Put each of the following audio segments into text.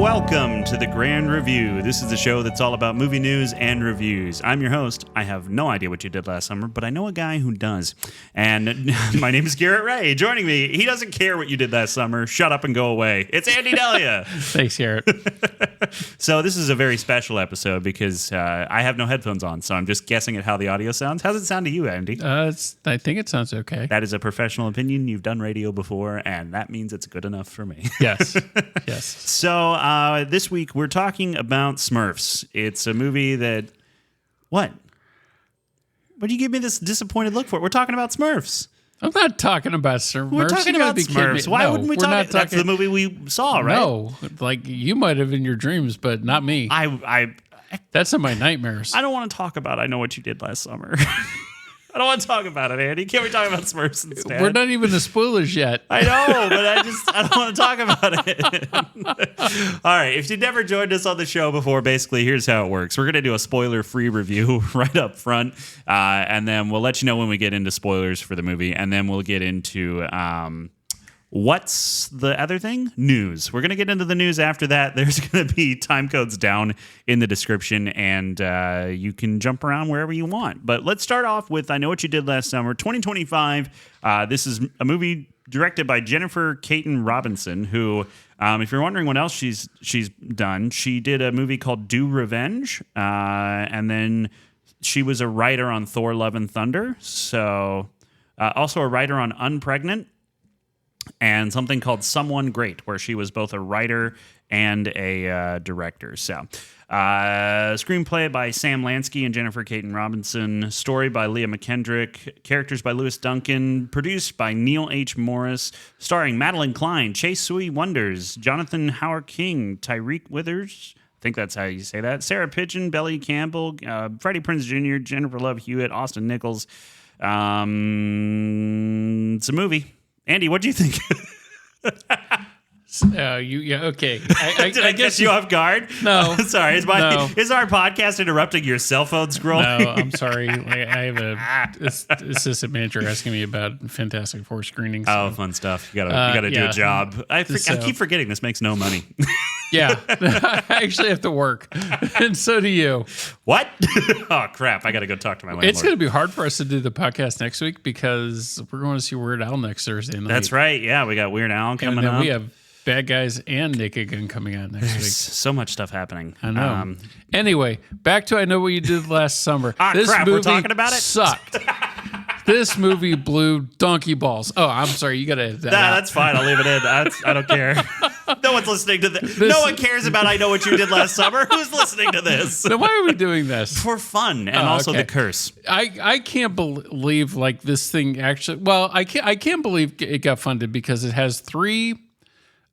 welcome to the Grand Review. This is the show that's all about movie news and reviews. I'm your host. I have no idea what you did last summer, but I know a guy who does. And my name is Garrett Ray. Joining me, he doesn't care what you did last summer. Shut up and go away. It's Andy Delia. Thanks, Garrett. So this is a very special episode because I have no headphones on, so I'm just guessing at how the audio sounds. How's it sound to you, Andy? I think it sounds okay. That is a professional opinion. You've done radio before, and that means it's good enough for me. Yes. Yes. So this week we're talking about Smurfs. It's a movie that... What? What do you give me this disappointed look for? We're talking about Smurfs. I'm not talking about Smurfs. We're talking about Smurfs. Why wouldn't we talk about That's the movie we saw, right? No. Like, you might have in your dreams, but not me. That's in my nightmares. I don't want to talk about I Know What You Did Last Summer. I don't want to talk about it, Andy. Can't we talk about Smurfs instead? We're not even the spoilers yet. I know, but I don't want to talk about it. All right. If you've never joined us on the show before, basically, here's how it works. We're going to do a spoiler-free review right up front, and then we'll let you know when we get into spoilers for the movie, and then we'll get into... what's the other thing? News. We're going to get into the news after that. There's going to be time codes down in the description, and you can jump around wherever you want. But let's start off with I Know What You Did Last Summer, 2025. This is a movie directed by Jennifer Caton Robinson, who, if you're wondering what else she's done, she did a movie called Do Revenge, and then she was a writer on Thor: Love and Thunder. So also a writer on Unpregnant, and something called Someone Great, where she was both a writer and a director. So, screenplay by Sam Lansky and Jennifer Caton Robinson. Story by Leah McKendrick. Characters by Lewis Duncan. Produced by Neil H. Morris. Starring Madeline Klein, Chase Sui Wonders, Jonathan Howard King, Tyreek Withers. I think that's how you say that. Sarah Pigeon, Belly Campbell, Freddie Prinze Jr., Jennifer Love Hewitt, Austin Nichols. It's a movie. Andy, what do you think? Okay. Did I guess you off guard? No. Sorry. Is our podcast interrupting your cell phone scrolling? No, I'm sorry. I have a assistant manager asking me about Fantastic Four screenings. Oh, fun stuff. You gotta do a job. I keep forgetting this makes no money. Yeah. I actually have to work. And so do you. What? Oh, crap. I got to go talk to my landlord. It's going to be hard for us to do the podcast next week because we're going to see Weird Al next Thursday night. That's right. Yeah, we got Weird Al coming up. We have Bad Guys and Naked Gun coming out next week. So much stuff happening. I know. Anyway, back to I Know What You Did Last Summer. This crap. We're talking about it? Sucked. This movie blew donkey balls. Oh, I'm sorry. You got to edit that out. That's fine. I'll leave it in. I don't care. No one's listening to this. No one cares about I Know What You Did Last Summer. Who's listening to this? Then why are we doing this? For fun and also the curse. I can't believe like this thing actually. Well, I can't believe it got funded because it has 3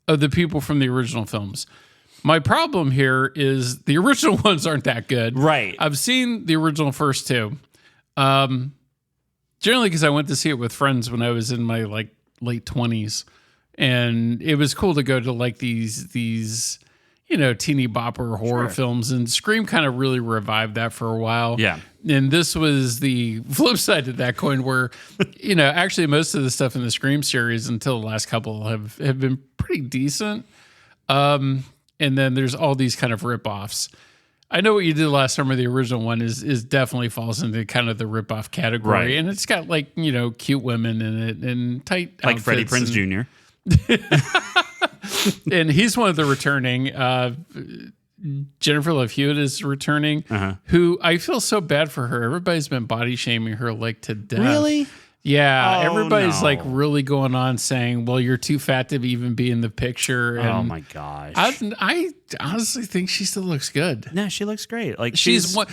of the people from the original films. My problem here is the original ones aren't that good. Right. I've seen the original first 2. Generally because I went to see it with friends when I was in my like late 20s. And it was cool to go to like these teeny bopper horror films, and Scream kind of really revived that for a while. Yeah. And this was the flip side to that coin where, actually most of the stuff in the Scream series until the last couple have been pretty decent. And then there's all these kind of ripoffs. I Know What You Did Last Summer, the original one, is definitely falls into kind of the ripoff category. Right. And it's got like, cute women in it and tight outfits. Like Freddie Prinze Jr. And he's one of the returning. Jennifer Love Hewitt is returning, who I feel so bad for her. Everybody's been body shaming her like to death. Really? Yeah. Everybody's like really going on saying, well, you're too fat to even be in the picture. And oh my gosh. I honestly think she still looks good. No, she looks great. Like she's one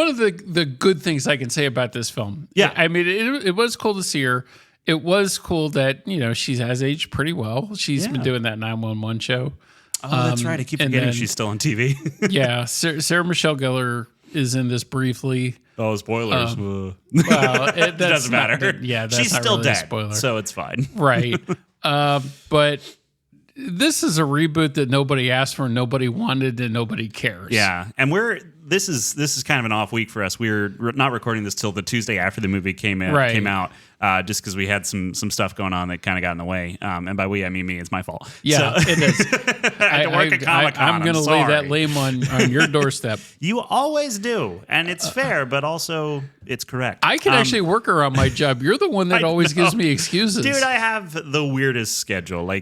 of the good things I can say about this film. Yeah. I mean, it was cool to see her. It was cool that, she has aged pretty well. She's been doing that 911 show. Oh, that's right. I keep forgetting she's still on TV. Yeah. Sarah Michelle Gellar is in this briefly. Oh, spoilers. Well, it doesn't matter. That's she's not still really dead, a spoiler. So it's fine. Right. But this is a reboot that nobody asked for, nobody wanted, and nobody cares. Yeah. And this is kind of an off week for us. We're not recording this till the Tuesday after the movie came out. Just because we had some stuff going on that kind of got in the way. And by we, I mean me. It's my fault. Yeah, so, it is. I had to work at Comic-Con. I'm going to lay that lame on your doorstep. You always do, and it's fair, but also it's correct. I can actually work around my job. You're the one that always gives me excuses. Dude, I have the weirdest schedule.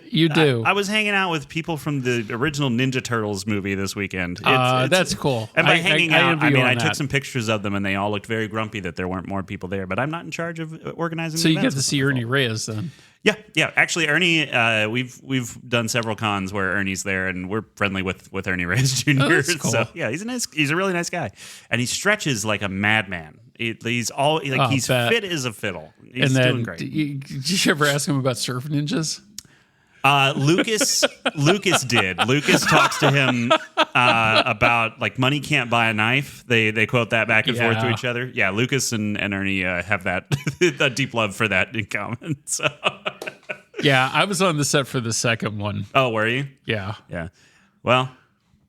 You do. I was hanging out with people from the original Ninja Turtles movie this weekend. That's cool. And by hanging out, I took some pictures of them, and they all looked very grumpy that there weren't more people there. But I'm not in charge of organizing. So you get to see Ernie Reyes then. Yeah. Actually, Ernie, we've done several cons where Ernie's there, and we're friendly with Ernie Reyes Jr. Oh, that's cool. So yeah, he's a really nice guy, and he stretches like a madman. He's fit as a fiddle. He's doing great. Did you ever ask him about surf ninjas? Lucas did. Lucas talks to him about like money can't buy a knife. They quote that back and forth to each other. Yeah, Lucas and Ernie have that a deep love for that in common. So. Yeah, I was on the set for the second one. Oh, were you? Yeah. Yeah. Well,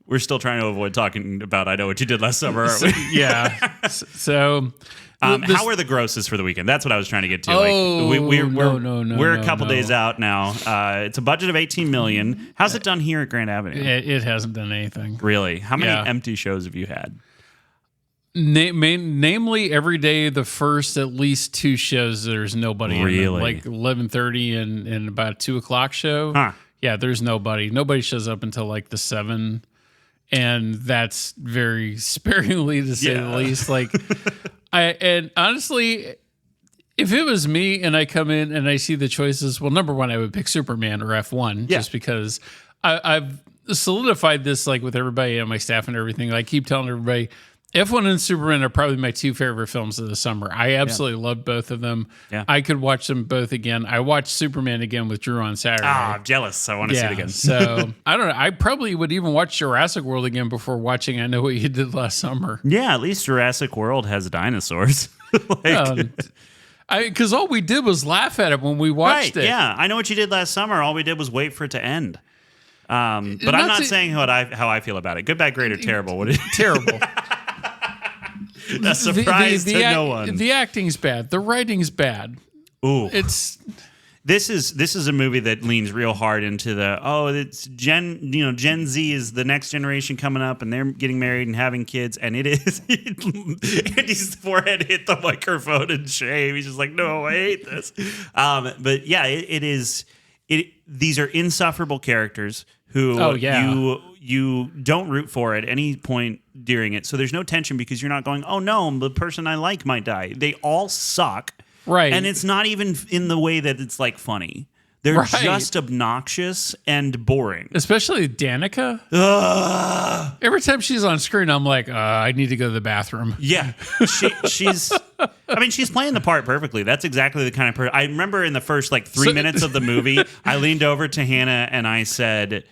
we're still trying to avoid talking about I Know What You Did Last Summer, aren't we? Yeah. So. How are the grosses for the weekend? That's what I was trying to get to. Oh, we're a couple days out now. It's a budget of $18 million. How's it done here at Grand Avenue? It hasn't done anything. Really? How many empty shows have you had? Namely, every day the first at least two shows there's nobody. Really? In them, like 11:30 and about 2:00 show. Huh. Yeah, there's nobody. Nobody shows up until like the 7, and that's very sparingly to say the least. Like. And honestly, if it was me and I come in and I see the choices, well, number one, I would pick Superman or F1 just because I've solidified this like with everybody on my staff and everything. I keep telling everybody F1 and Superman are probably my two favorite films of the summer. I absolutely love both of them. Yeah. I could watch them both again. I watched Superman again with Drew on Saturday. I'm jealous. I want to see it again. So I don't know. I probably would even watch Jurassic World again before watching I Know What You Did Last Summer. Yeah, at least Jurassic World has dinosaurs. Because all we did was laugh at it when we watched it. Yeah, I Know What You Did Last Summer. All we did was wait for it to end. But I'm not saying how I feel about it. Good, bad, great, or terrible. What is terrible? A surprise to no one. The acting's bad. The writing's bad. Ooh, This is a movie that leans real hard into it's Gen Z is the next generation coming up, and they're getting married and having kids, and it is Andy's forehead hit the microphone in shame. He's just like, no, I hate this. But yeah, it is. These are insufferable characters who you don't root for at any point during it. So there's no tension because you're not going, oh no, the person I like might die. They all suck. Right. And it's not even in the way that it's like funny. They're just obnoxious and boring. Especially Danica. Every time she's on screen, I'm like, I need to go to the bathroom. Yeah. She's playing the part perfectly. That's exactly the kind of person. I remember in the first 3 minutes of the movie, I leaned over to Hannah and I said,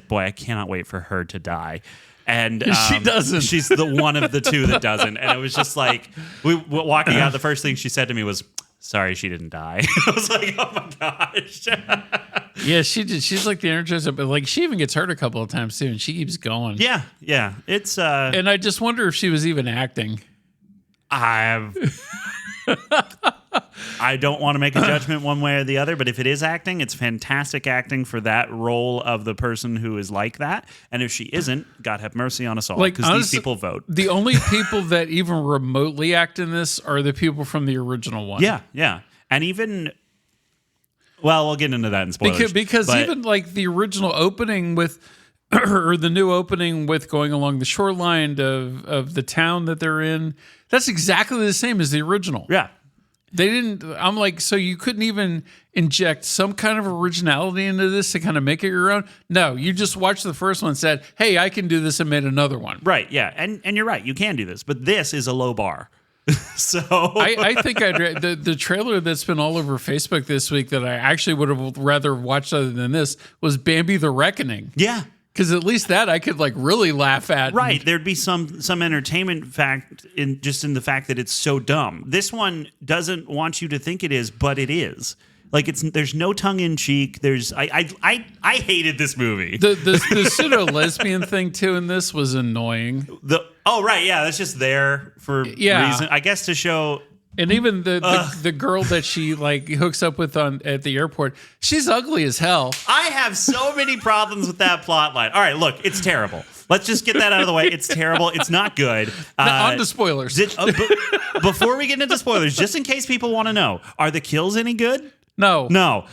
boy, I cannot wait for her to die. And she doesn't. She's the one of the two that doesn't. And it was just like, walking out, the first thing she said to me was, sorry, she didn't die. I was like, oh my gosh. Yeah, she did. She's like the Energizer, but she even gets hurt a couple of times too, and she keeps going. Yeah. It's and I just wonder if she was even acting. I don't want to make a judgment one way or the other, but if it is acting, it's fantastic acting for that role of the person who is like that. And if she isn't, God have mercy on us all, because these people vote. The only people that even remotely act in this are the people from the original one. Yeah. And even, well, we'll get into that in spoilers. Because even the original opening with, or the new opening with going along the shoreline of the town that they're in, that's exactly the same as the original. Yeah. They didn't, I'm like, so you couldn't even inject some kind of originality into this to kind of make it your own? No, you just watched the first one and said, hey, I can do this, and made another one. Right, yeah. And you're right, you can do this, but this is a low bar. So I think the trailer that's been all over Facebook this week that I actually would have rather watched other than this was Bambi the Reckoning. Yeah. Because at least that I could really laugh at. Right. There'd be some entertainment fact in the fact that it's so dumb. This one doesn't want you to think it is, but it is. There's no tongue in cheek. I hated this movie. The pseudo lesbian thing too in this was annoying. That's just there for reason. I guess to show And even the girl that she like hooks up with at the airport, she's ugly as hell. I have so many problems with that plot line. All right, look, it's terrible. Let's just get that out of the way. It's terrible. It's not good. On to spoilers. Before we get into spoilers, just in case people want to know, are the kills any good? No. No.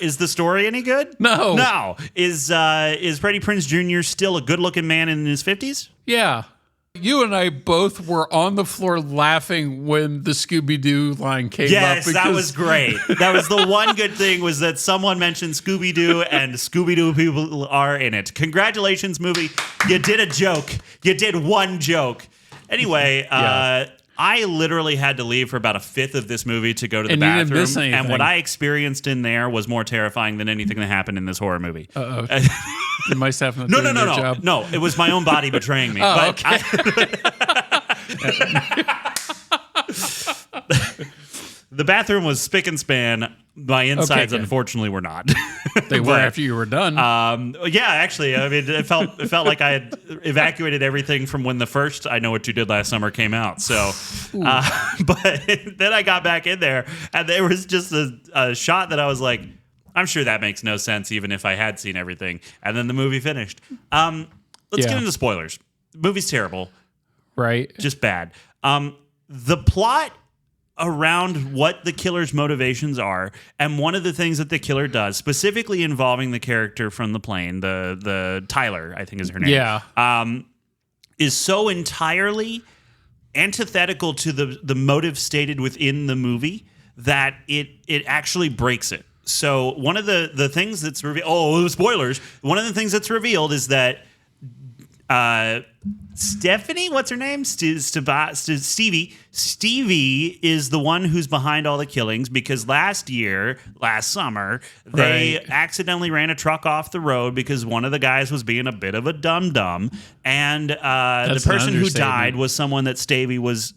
Is the story any good? No. No. Is Freddie Prinze Jr. still a good-looking man in his 50s? Yeah. You and I both were on the floor laughing when the Scooby-Doo line came up. Yes, that was great. That was the one good thing, was that someone mentioned Scooby-Doo and Scooby-Doo people are in it. Congratulations, movie. You did a joke. You did one joke. Anyway, I literally had to leave for about a fifth of this movie to go to the bathroom. You didn't miss anything. And what I experienced in there was more terrifying than anything that happened in this horror movie. Uh-oh. Did my staff not No, doing their job? No, it was my own body betraying me. Oh, okay. The bathroom was spick and span. My insides, unfortunately, were not. They were after you were done. Yeah, actually, I mean, it felt like I had evacuated everything from when the first "I Know What You Did Last Summer" came out. So, but then I got back in there, and there was just a shot that I was like, I'm sure that makes no sense, even if I had seen everything. And then the movie finished. Let's get into spoilers. The movie's terrible. Right. Just bad. The plot around what the killer's motivations are, and one of the things that the killer does, specifically involving the character from the plane, the Tyler, I think is her name. Yeah. Is so entirely antithetical to the motive stated within the movie that it actually breaks it. So one of the things that's revealed, spoilers. One of the things that's revealed is that Stephanie, what's her name? Stevie. Stevie is the one who's behind all the killings because last summer, they accidentally ran a truck off the road because one of the guys was being a bit of a dum-dum. And the person who died was someone that Stevie was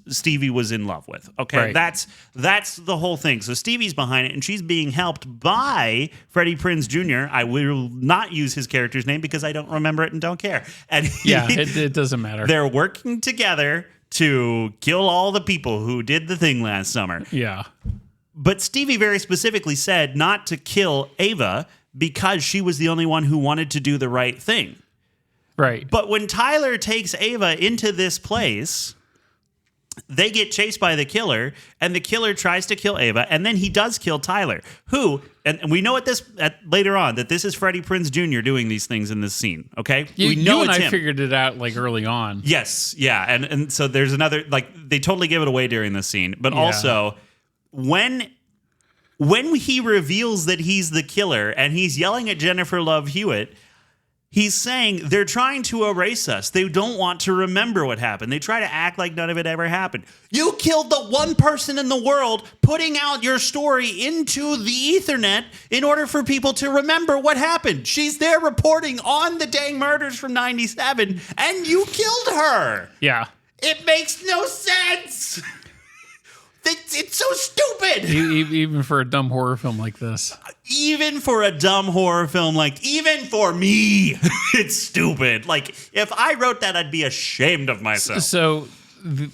in love with. Okay, right. That's the whole thing. So Stevie's behind it, and she's being helped by Freddie Prinze Jr. I will not use his character's name because I don't remember it and don't care. And it doesn't matter. They're working together to kill all the people who did the thing last summer. Yeah. But Stevie very specifically said not to kill Ava because she was the only one who wanted to do the right thing. Right. But when Tyler takes Ava into this place, they get chased by the killer, and the killer tries to kill Ava, and then he does kill Tyler, who, and we know later on that this is Freddie Prinze Jr. doing these things in this scene, okay? We know you and it's I him. figured it out like early on. Yes, yeah, and so there's another, like, they totally give it away during this scene, but also, when he reveals that he's the killer, and he's yelling at Jennifer Love Hewitt, he's saying they're trying to erase us. They don't want to remember what happened. They try to act like none of it ever happened. You killed the one person in the world putting out your story into the Ethernet in order for people to remember what happened. She's there reporting on the dang murders from 97, and you killed her. Yeah. It makes no sense. It's so stupid. Even for a dumb horror film like this. Even for a dumb horror film, even for me, it's stupid. Like, if I wrote that, I'd be ashamed of myself. So,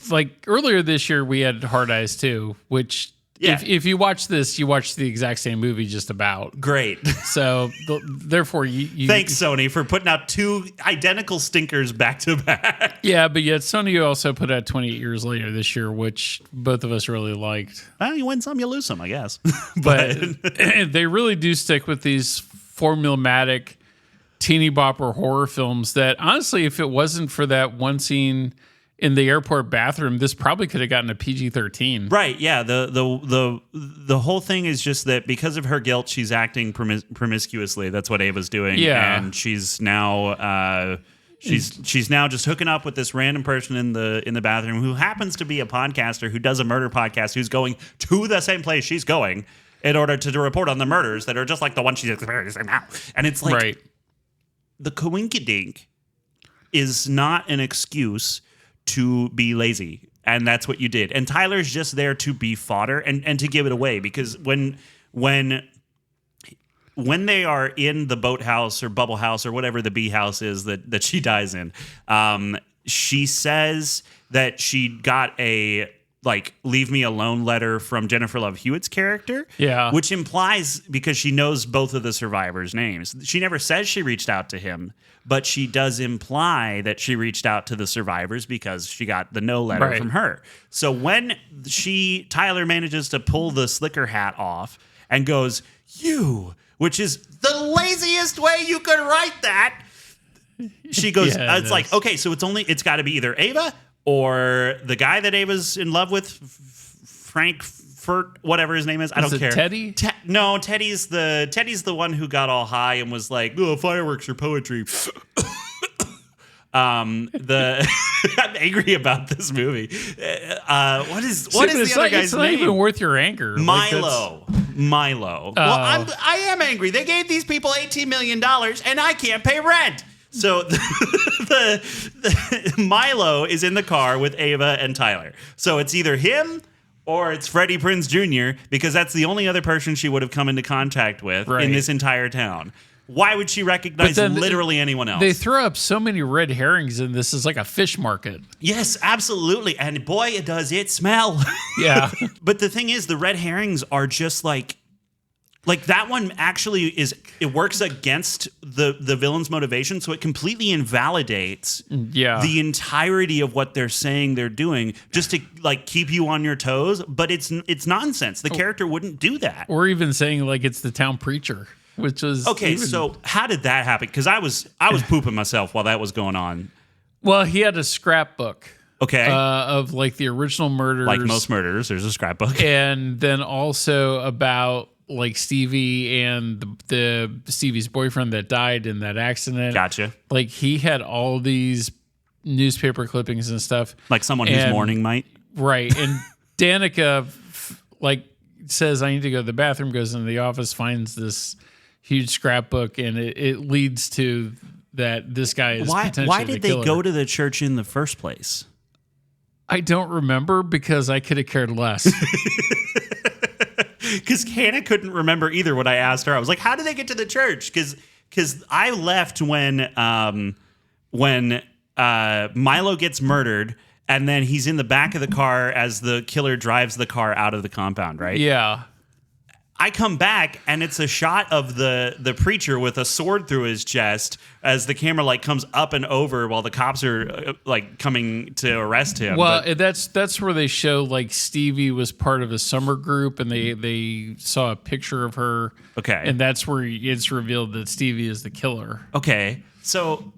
like, earlier this year, we had Hard Eyes 2, which, if you watch this, you watch the exact same movie just about. Great. So, therefore, you... Thanks, Sony, for putting out two identical stinkers back to back. Yeah, but yet Sony also put out 28 Years Later this year, which both of us really liked. Well, you win some, you lose some, I guess. But they really do stick with these formulaic teeny bopper horror films that, honestly, if it wasn't for that one scene in the airport bathroom, this probably could have gotten a PG-13. Right, yeah. The whole thing is just that because of her guilt, she's acting promiscuously. That's what Ava's doing. Yeah. And she's now... She's now just hooking up with this random person in the bathroom who happens to be a podcaster who does a murder podcast who's going to the same place she's going in order to report on the murders that are just like the one she's experiencing now. And it's like the coinkydink is not an excuse to be lazy, and that's what you did. And Tyler's just there to be fodder and to give it away because when they are in the boathouse or bubble house or whatever the bee house is that she dies in, she says that she got a like leave me alone letter from Jennifer Love Hewitt's character. Yeah. Which implies, because she knows both of the survivors' names, she never says she reached out to him, but she does imply that she reached out to the survivors because she got the no letter from her. So when Tyler manages to pull the slicker hat off and goes, "You," which is the laziest way you could write that. She goes, it's like, okay, so it's got to be either Ava or the guy that Ava's in love with, Frankfurt, whatever his name is. I don't care. Teddy? No, Teddy's the one who got all high and was like, "Oh, fireworks are poetry." I'm angry about this movie. What is the other guy's It's not name? even worth your anger. Milo. Well, I am angry. They gave these people $18 million and I can't pay rent. So the Milo is in the car with Ava and Tyler. So it's either him or it's Freddie Prinze Jr. because that's the only other person she would have come into contact with in this entire town. Why would she recognize literally anyone else? They throw up so many red herrings in this. Is like a fish market. Yes, absolutely. And boy, does it smell. Yeah. But the thing is, the red herrings are just like that one actually it works against the villain's motivation, so it completely invalidates the entirety of what they're saying they're doing just to like keep you on your toes. But it's nonsense. The character wouldn't do that. Or even saying like it's the town preacher, which was So how did that happen? Because I was pooping myself while that was going on. Well, he had a scrapbook. Okay. Of like the original murders. Like most murders, there's a scrapbook. And then also about like Stevie and the Stevie's boyfriend that died in that accident. Gotcha. Like he had all these newspaper clippings and stuff. Like someone who's mourning might. Right. And Danica like says, "I need to go to the bathroom," goes into the office, finds this huge scrapbook, and it leads to that this guy is potentially why did the killer. They go to the church in the first place? I don't remember because I could have cared less. Because Hannah couldn't remember either when I asked her. I was like, how did they get to the church? Because I left when Milo gets murdered, and then he's in the back of the car as the killer drives the car out of the compound, right? Yeah. I come back, and it's a shot of the preacher with a sword through his chest as the camera like comes up and over while the cops are like coming to arrest him. Well, that's where they show like Stevie was part of a summer group, and they saw a picture of her. Okay, and that's where it's revealed that Stevie is the killer. Okay, so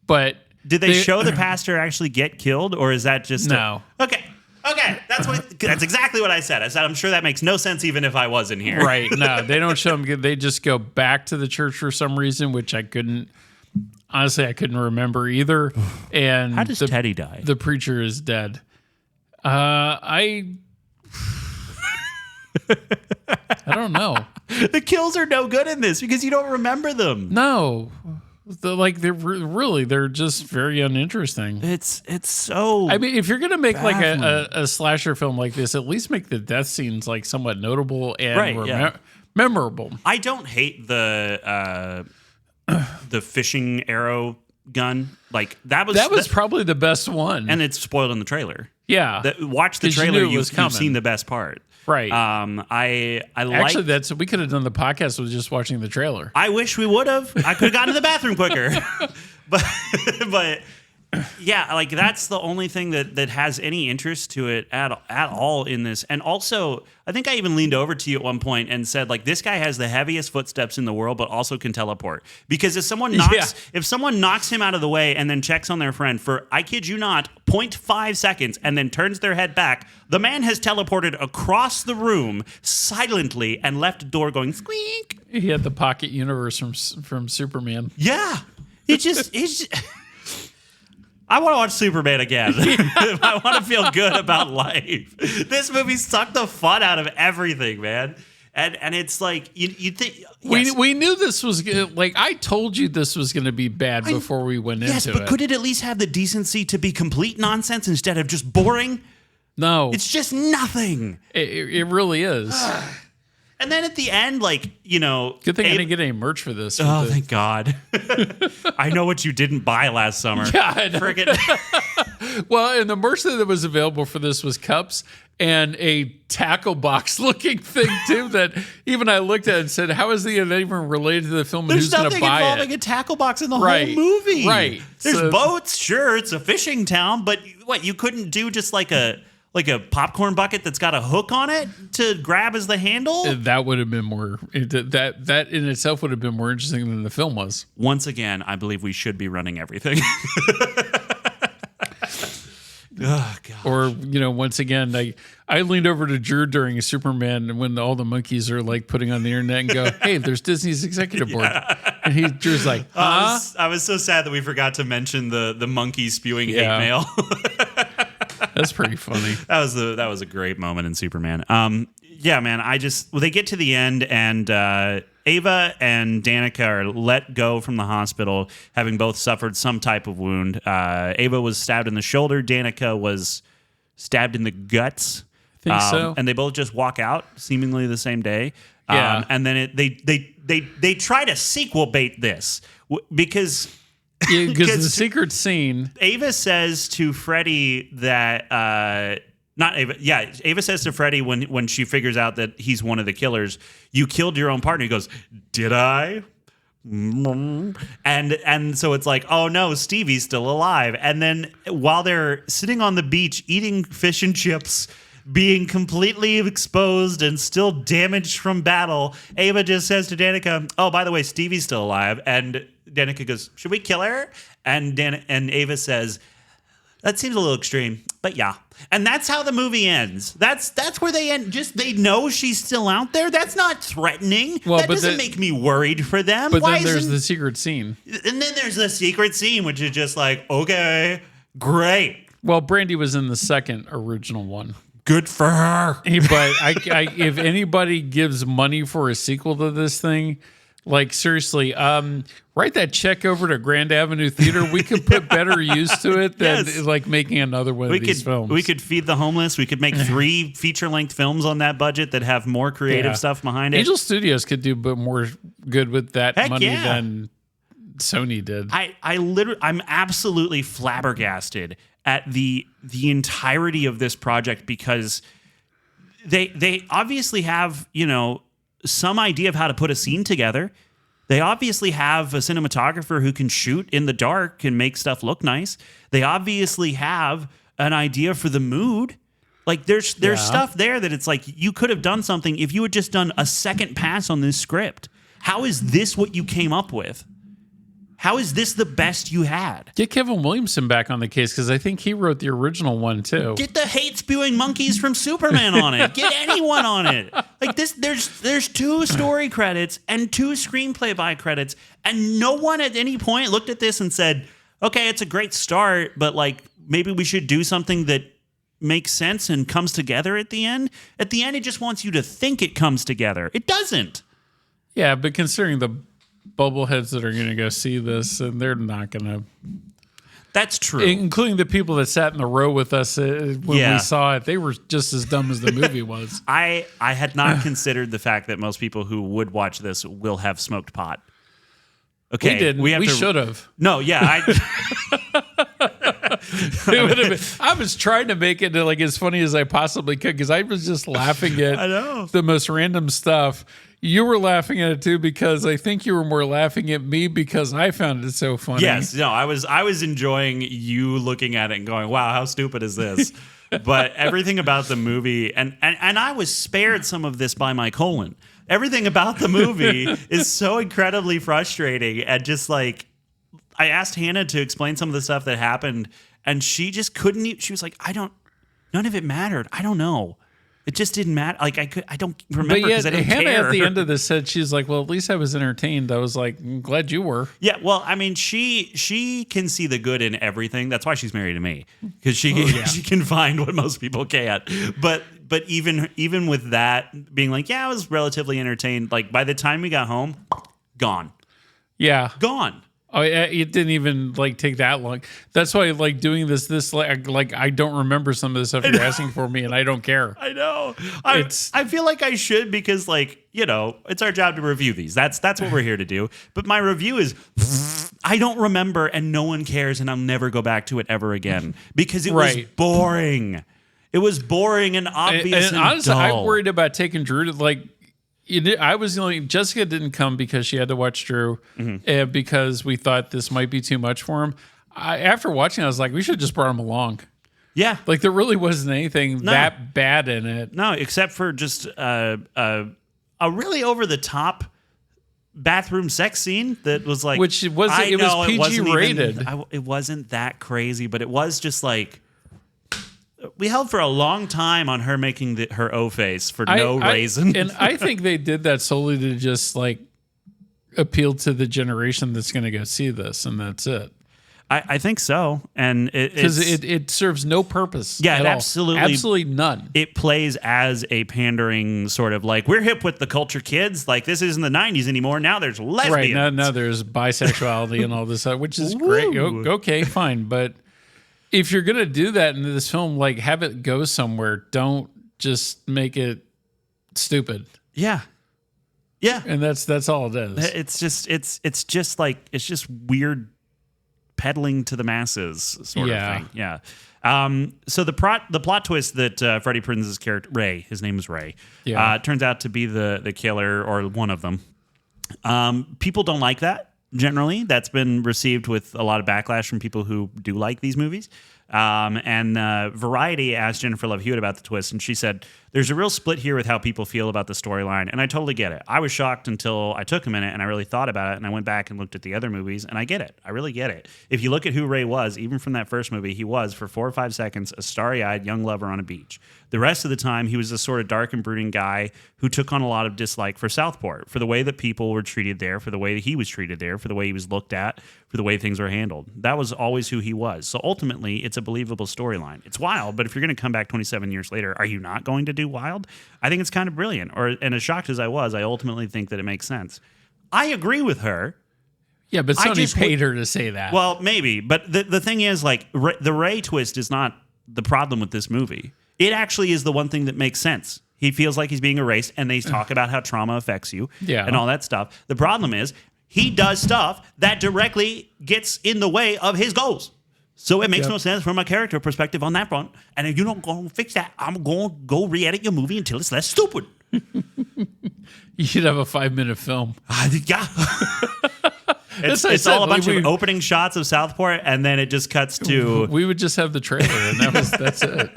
but did they show the pastor actually get killed, or is that just no? Okay, that's exactly what I said. I said, I'm sure that makes no sense even if I wasn't here. Right. No, they don't show them. They just go back to the church for some reason, which I couldn't remember either. And how does Teddy die? The preacher is dead. I don't know. The kills are no good in this because you don't remember them. No. They're just very uninteresting. It's so. I mean, if you're gonna make like a slasher film like this, at least make the death scenes like somewhat notable and memorable. I don't hate the fishing arrow gun. Like that was probably the best one, and it's spoiled in the trailer. Yeah, watch the trailer. You've seen the best part. Right. I actually we could have done the podcast with just watching the trailer. I wish we would have. I could have gotten to the bathroom quicker. but yeah, like that's the only thing that has any interest to it at all in this. And also, I think I even leaned over to you at one point and said, like, this guy has the heaviest footsteps in the world, but also can teleport. Because if someone knocks him out of the way and then checks on their friend for, I kid you not, 0.5 seconds and then turns their head back, the man has teleported across the room silently and left a door going squeak. He had the pocket universe from Superman. Yeah. He's just I want to watch Superman again. I want to feel good about life. This movie sucked the fun out of everything, man. And it's like you think we knew this was like I told you this was going to be bad before we went into it. Yes, but could it at least have the decency to be complete nonsense instead of just boring? No, it's just nothing. It really is. And then at the end, like, Good thing I didn't get any merch for this. Oh, thank God. I know what you didn't buy last summer. Yeah, I know. Friggin'. Well, and the merch that was available for this was cups and a tackle box looking thing too. That even I looked at and said, "How is that even related to the film? And There's who's going to nothing buy involving it?" a tackle box in the Right. whole movie. Right. There's So- boats. Sure, it's a fishing town, but what, you couldn't do just like a popcorn bucket that's got a hook on it to grab as the handle? That would have been more. That in itself would have been more interesting than the film was. Once again, I believe we should be running everything. Oh, God. Or, once again, I leaned over to Drew during Superman when all the monkeys are like putting on the internet and go, "Hey, there's Disney's executive board." And Drew's like, "Huh?" I was so sad that we forgot to mention the monkey spewing hate Yeah. mail. That's pretty funny. That was a great moment in Superman. Yeah, man. They get to the end and Ava and Danica are let go from the hospital, having both suffered some type of wound. Ava was stabbed in the shoulder. Danica was stabbed in the guts. Think so. And they both just walk out seemingly the same day. Yeah. And then they try to sequel bait this because. Because the secret scene. Ava says to Freddy that not Ava. Yeah, Ava says to Freddy when she figures out that he's one of the killers, "You killed your own partner." He goes, "Did I?" And so it's like, oh no, Stevie's still alive. And then while they're sitting on the beach eating fish and chips, being completely exposed and still damaged from battle, Ava just says to Danica, "Oh, by the way, Stevie's still alive." And Danica goes, "Should we kill her?" And Ava says, "That seems a little extreme, but yeah." And that's how the movie ends. That's where they end. Just they know she's still out there. That's not threatening. Well, that but doesn't make me worried for them. But Why then there's isn't- the secret scene. And then there's the secret scene, which is just like, okay, great, Well, Brandy was in the second original one. good for her. But if anybody gives money for a sequel to this thing, like seriously, write that check over to Grand Avenue Theater. We could put better use to it than Yes. like making another one of these films. We could feed the homeless. We could make 3 feature-length films on that budget that have more creative Yeah. stuff behind it. Angel Studios could do but more good with that Heck money yeah. than Sony did. I'm absolutely flabbergasted at the entirety of this project because they obviously have, some idea of how to put a scene together. They obviously have a cinematographer who can shoot in the dark and make stuff look nice. They obviously have an idea for the mood. Like there's stuff there that it's like you could have done something if you had just done a second pass on this script. How is this what you came up with? How is this the best you had? Get Kevin Williamson back on the case because I think he wrote the original one too. Get the hate-spewing monkeys from Superman on it. Get anyone on it. Like this, there's 2 story credits and 2 screenplay by credits, and no one at any point looked at this and said, "Okay, it's a great start, but like maybe we should do something that makes sense and comes together at the end." At the end, it just wants you to think it comes together. It doesn't. Yeah, but considering the bubbleheads that are going to go see this, and they're not going to. That's true. Including the people that sat in the row with us when Yeah. we saw it, they were just as dumb as the movie was. I had not considered the fact that most people who would watch this will have smoked pot. Okay, We didn't. We should have. No, yeah, It would have been. I was trying to make it like as funny as I possibly could because I was just laughing at I know. the most random stuff. You were laughing at it too because I think you were more laughing at me because I found it so funny. Yes, no, I was enjoying you looking at it and going, "Wow, how stupid is this?" But everything about the movie, and I was spared some of this by my colon. Everything about the movie is so incredibly frustrating, and just like I asked Hannah to explain some of the stuff that happened, and she just couldn't. She was like, none of it mattered. I don't know. It just didn't matter. Like I don't remember But because yet, I didn't Hannah care. at the end of this said, she's like, well, at least I was entertained. I was like, I'm glad you were. Yeah, well, I mean, she can see the good in everything. That's why she's married to me, because she can find what most people can't. But even with that being like, yeah, I was relatively entertained. Like by the time we got home, gone. Yeah. Oh, yeah, it didn't even like take that long. That's why like doing this like I don't remember some of the stuff you're asking for me, and I don't care. I know. I feel like I should because like, you know, it's our job to review these. That's what we're here to do. But my review is I don't remember and no one cares and I'll never go back to it ever again because it was boring. It was boring and obvious and honestly, dull. I worried about taking Drew to like I was the only Jessica didn't come because she had to watch Drew, and because we thought this might be too much for him. After watching, I was like, we should have just brought him along. Yeah, like there really wasn't anything that bad in it. No, except for just a really over the top bathroom sex scene that was like, which it was PG rated. It wasn't that crazy, but it was just like. We held for a long time on her making her O face for no reason. And I think they did that solely to just like appeal to the generation that's going to go see this, and that's it. I think so. And because it serves no purpose. Yeah, at absolutely none. It plays as a pandering sort of like, we're hip with the culture, kids. Like, this isn't the 90s anymore. Now there's lesbians. Right, now there's bisexuality and all this, which is great. Okay, fine. But if you're gonna do that in this film, like have it go somewhere. Don't just make it stupid. Yeah, yeah. And that's all it is. It's just weird peddling to the masses sort of thing. Yeah. So the plot twist that Freddie Prinze's character Ray, his name is Ray, turns out to be the killer or one of them. People don't like that. Generally, that's been received with a lot of backlash from people who do like these movies. And Variety asked Jennifer Love Hewitt about the twist, and she said, there's a real split here with how people feel about the storyline, and I totally get it. I was shocked until I took a minute and I really thought about it, and I went back and looked at the other movies, and I get it. I really get it. If you look at who Ray was, even from that first movie, he was, for 4 or 5 seconds, a starry-eyed young lover on a beach. The rest of the time, he was this sort of dark and brooding guy who took on a lot of dislike for Southport, for the way that people were treated there, for the way that he was treated there, for the way he was looked at, for the way things were handled. That was always who he was. So ultimately, it's a believable storyline. It's wild, but if you're going to come back 27 years later, are you not going to do wild? I think it's kind of brilliant. And as shocked as I was, I ultimately think that it makes sense. I agree with her. Yeah, but Sony paid her to say that. Well, maybe. But the thing is, like, the Ray twist is not the problem with this movie. It actually is the one thing that makes sense. He feels like he's being erased, and they talk about how trauma affects you and all that stuff. The problem is he does stuff that directly gets in the way of his goals. So it makes no sense from a character perspective on that front. And if you don't go fix that, I'm going to go re-edit your movie until it's less stupid. You should have a 5-minute film. Yeah. It's all a bunch of opening shots of Southport, and then it just cuts to... We would just have the trailer, and that's it.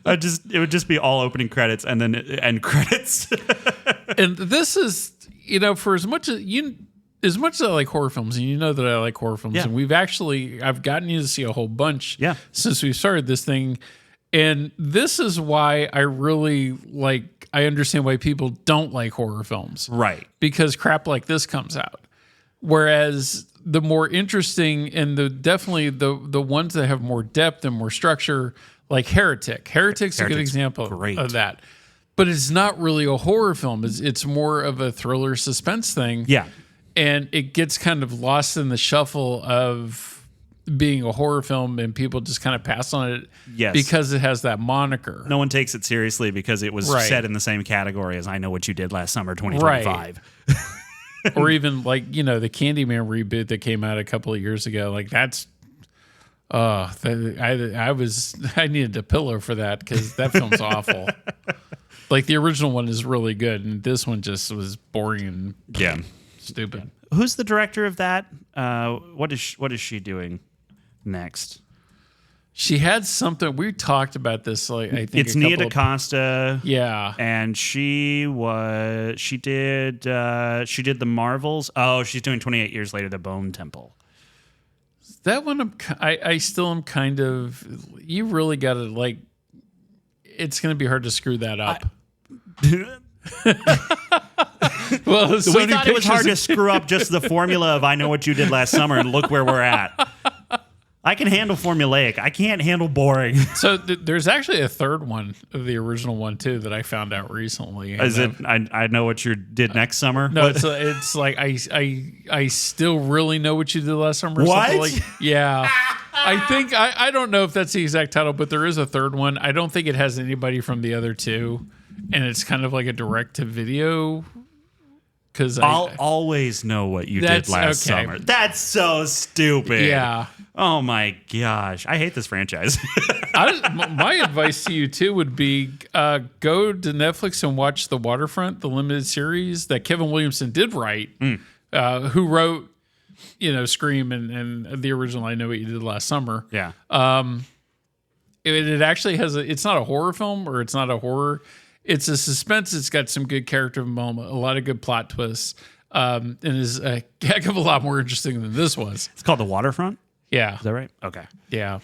It would just be all opening credits and then end credits. And this is, for as much as I like horror films, and you know that I like horror films, and I've gotten you to see a whole bunch since we started this thing. And this is why I really I understand why people don't like horror films. Right. Because crap like this comes out. Whereas the more interesting and definitely the ones that have more depth and more structure, like Heretic. Heretic's a good example of that. But it's not really a horror film. It's more of a thriller suspense thing. Yeah. And it gets kind of lost in the shuffle of being a horror film, and people just kind of pass on it because it has that moniker. No one takes it seriously because it was set in the same category as I Know What You Did Last Summer 2025. Right. Or even the Candyman reboot that came out a couple of years ago. Like that's I needed a pillow for that because that film's awful. Like the original one is really good, and this one just was boring and stupid. Who's the director of that? What is she doing next? She had something. We talked about this. I think it's Nia DaCosta. Yeah, and she did the Marvels. Oh, she's doing 28 Years Later, The Bone Temple. That one, I still am kind of. You really got to It's going to be hard to screw that up. Well, we thought it was hard to screw up just the formula of I Know What You Did Last Summer, and look where we're at. I can handle formulaic. I can't handle boring. So there's actually a third one of the original one too that I found out recently. Is it? I know what you did next summer. No, it's like I still really know what you did last summer. Or What? something like, yeah. I think I don't know if that's the exact title, but there is a third one. I don't think it has anybody from the other two, and it's kind of like a direct to video. Because I'll always know what you did last summer. That's so stupid. Yeah. Oh my gosh, I hate this franchise. My advice to you too would be go to Netflix and watch The Waterfront, the limited series that Kevin Williamson did write, who wrote, Scream and the original I Know What You Did Last Summer. Yeah. It actually has it's not a horror film, or it's not a horror. It's a suspense. It's got some good character moment, a lot of good plot twists, and is a heck of a lot more interesting than this was. It's called The Waterfront? Yeah. Is that right? Okay. Yeah.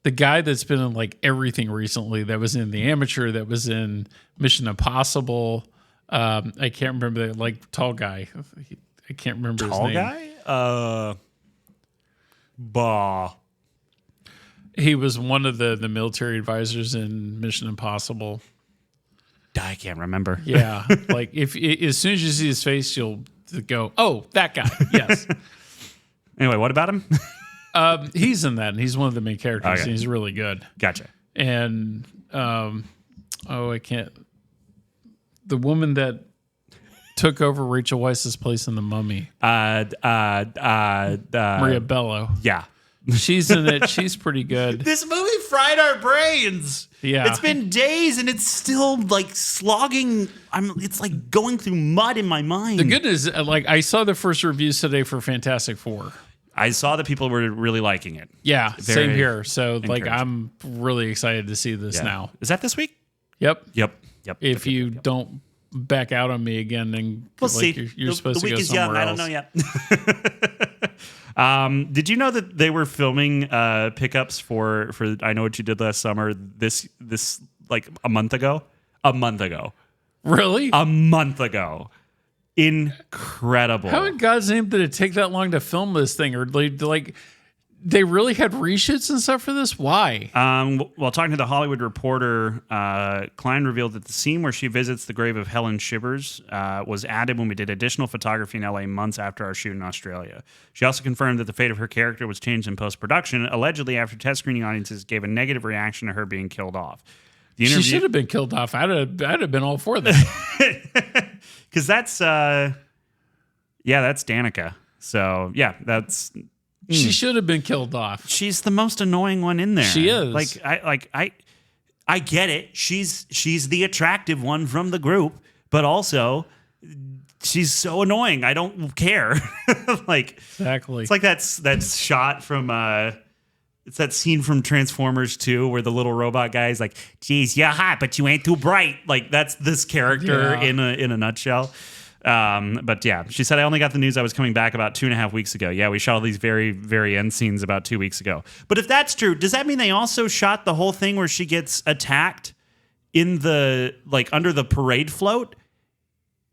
The guy that's been in like everything recently, that was in The Amateur, that was in Mission Impossible. I can't remember the tall guy. I can't remember his name. Tall guy? Bah. He was one of the military advisors in Mission Impossible. I can't remember. Yeah. Like as soon as you see his face, you'll go, oh, that guy. Yes. Anyway, what about him? He's in that, and he's one of the main characters, Okay. and he's really good. Gotcha. And I can't. The woman that took over Rachel Weisz's place in The Mummy, Maria Bello. Yeah. She's in it. She's pretty good. This movie fried our brains. Yeah. It's been days and it's still like slogging. It's like going through mud in my mind. The good news, I saw the first reviews today for Fantastic Four. I saw that people were really liking it. Yeah, Very same here. So encouraging. I'm really excited to see this now. Is that this week? Yep. Yep. If you don't back out on me again, then We'll see. You're supposed the to week go is somewhere young. else. I don't know yet. Did you know that they were filming pickups for I Know What You Did Last Summer this like a month ago? A month ago. Really? A month ago. Incredible. How in God's name did it take that long to film this thing? Or they really had reshoots and stuff for this? Why? While talking to the Hollywood Reporter, Klein revealed that the scene where she visits the grave of Helen Shivers was added when we did additional photography in LA months after our shoot in Australia. She also confirmed that the fate of her character was changed in post-production, allegedly after test screening audiences gave a negative reaction to her being killed off. She should have been killed off. I'd have been all for that. Because that's Danica. So yeah, that's. She should have been killed off. She's the most annoying one in there. She is. I get it. She's the attractive one from the group, but also she's so annoying. I don't care. Exactly. It's like that's shot from it's that scene from Transformers 2 where the little robot guy is like, "Geez, you're hot, but you ain't too bright." Like that's this character in a nutshell. But yeah, she said, I only got the news I was coming back about 2.5 weeks ago. Yeah, we shot all these very, very end scenes about 2 weeks ago. But if that's true, does that mean they also shot the whole thing where she gets attacked in the, under the parade float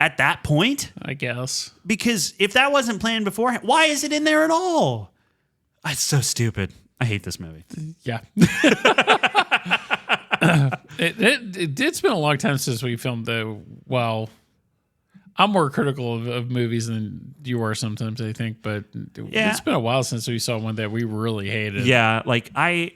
at that point? I guess. Because if that wasn't planned beforehand, why is it in there at all? It's so stupid. I hate this movie. Yeah. It's been a long time since we filmed I'm more critical of movies than you are sometimes, I think, but it's been a while since we saw one that we really hated. Yeah, I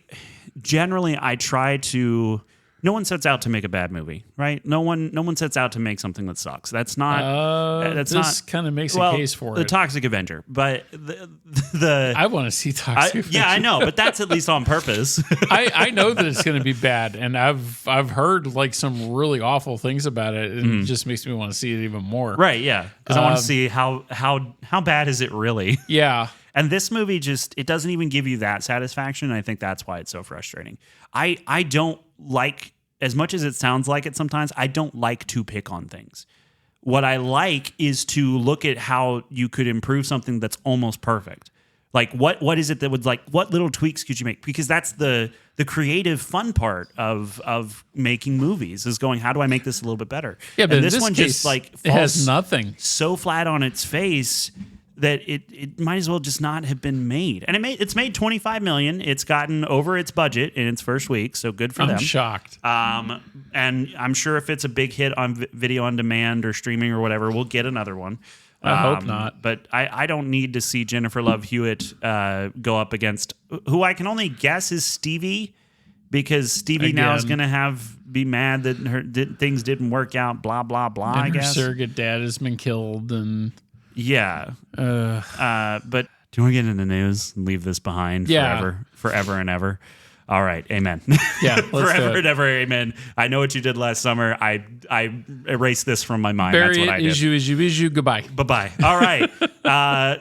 try to. No one sets out to make a bad movie, right? No one sets out to make something that sucks. That's not. This kind of makes a case for the it. Toxic Avenger, but the I want to see Toxic Avenger. Yeah, I know, but that's at least on purpose. I know that it's going to be bad, and I've heard some really awful things about it, and it just makes me want to see it even more. Right? Yeah, because I want to see how bad is it really? Yeah. And this movie it doesn't even give you that satisfaction. And I think that's why it's so frustrating. I don't like, as much as it sounds like it sometimes, I don't like to pick on things. What I like is to look at how you could improve something that's almost perfect. Like what is it that would what little tweaks could you make? Because that's the creative fun part of making movies is going, how do I make this a little bit better? Yeah, but and this one case, just falls it has nothing. so flat on its face that it might as well just not have been made. And it's made $25 million. It's gotten over its budget in its first week, so good for them. I'm shocked. And I'm sure if it's a big hit on video on demand or streaming or whatever, we'll get another one. I hope not. But I don't need to see Jennifer Love Hewitt go up against who I can only guess is Stevie, because Stevie now is going to be mad that things didn't work out. Blah blah blah. And I her guess surrogate dad has been killed, and yeah. But do you want to get into the news and leave this behind forever and ever? All right, amen. Yeah, let's forever and ever, amen. I know what you did last summer. I erased this from my mind. That's what I did. Is you. Goodbye. Bye-bye. All right.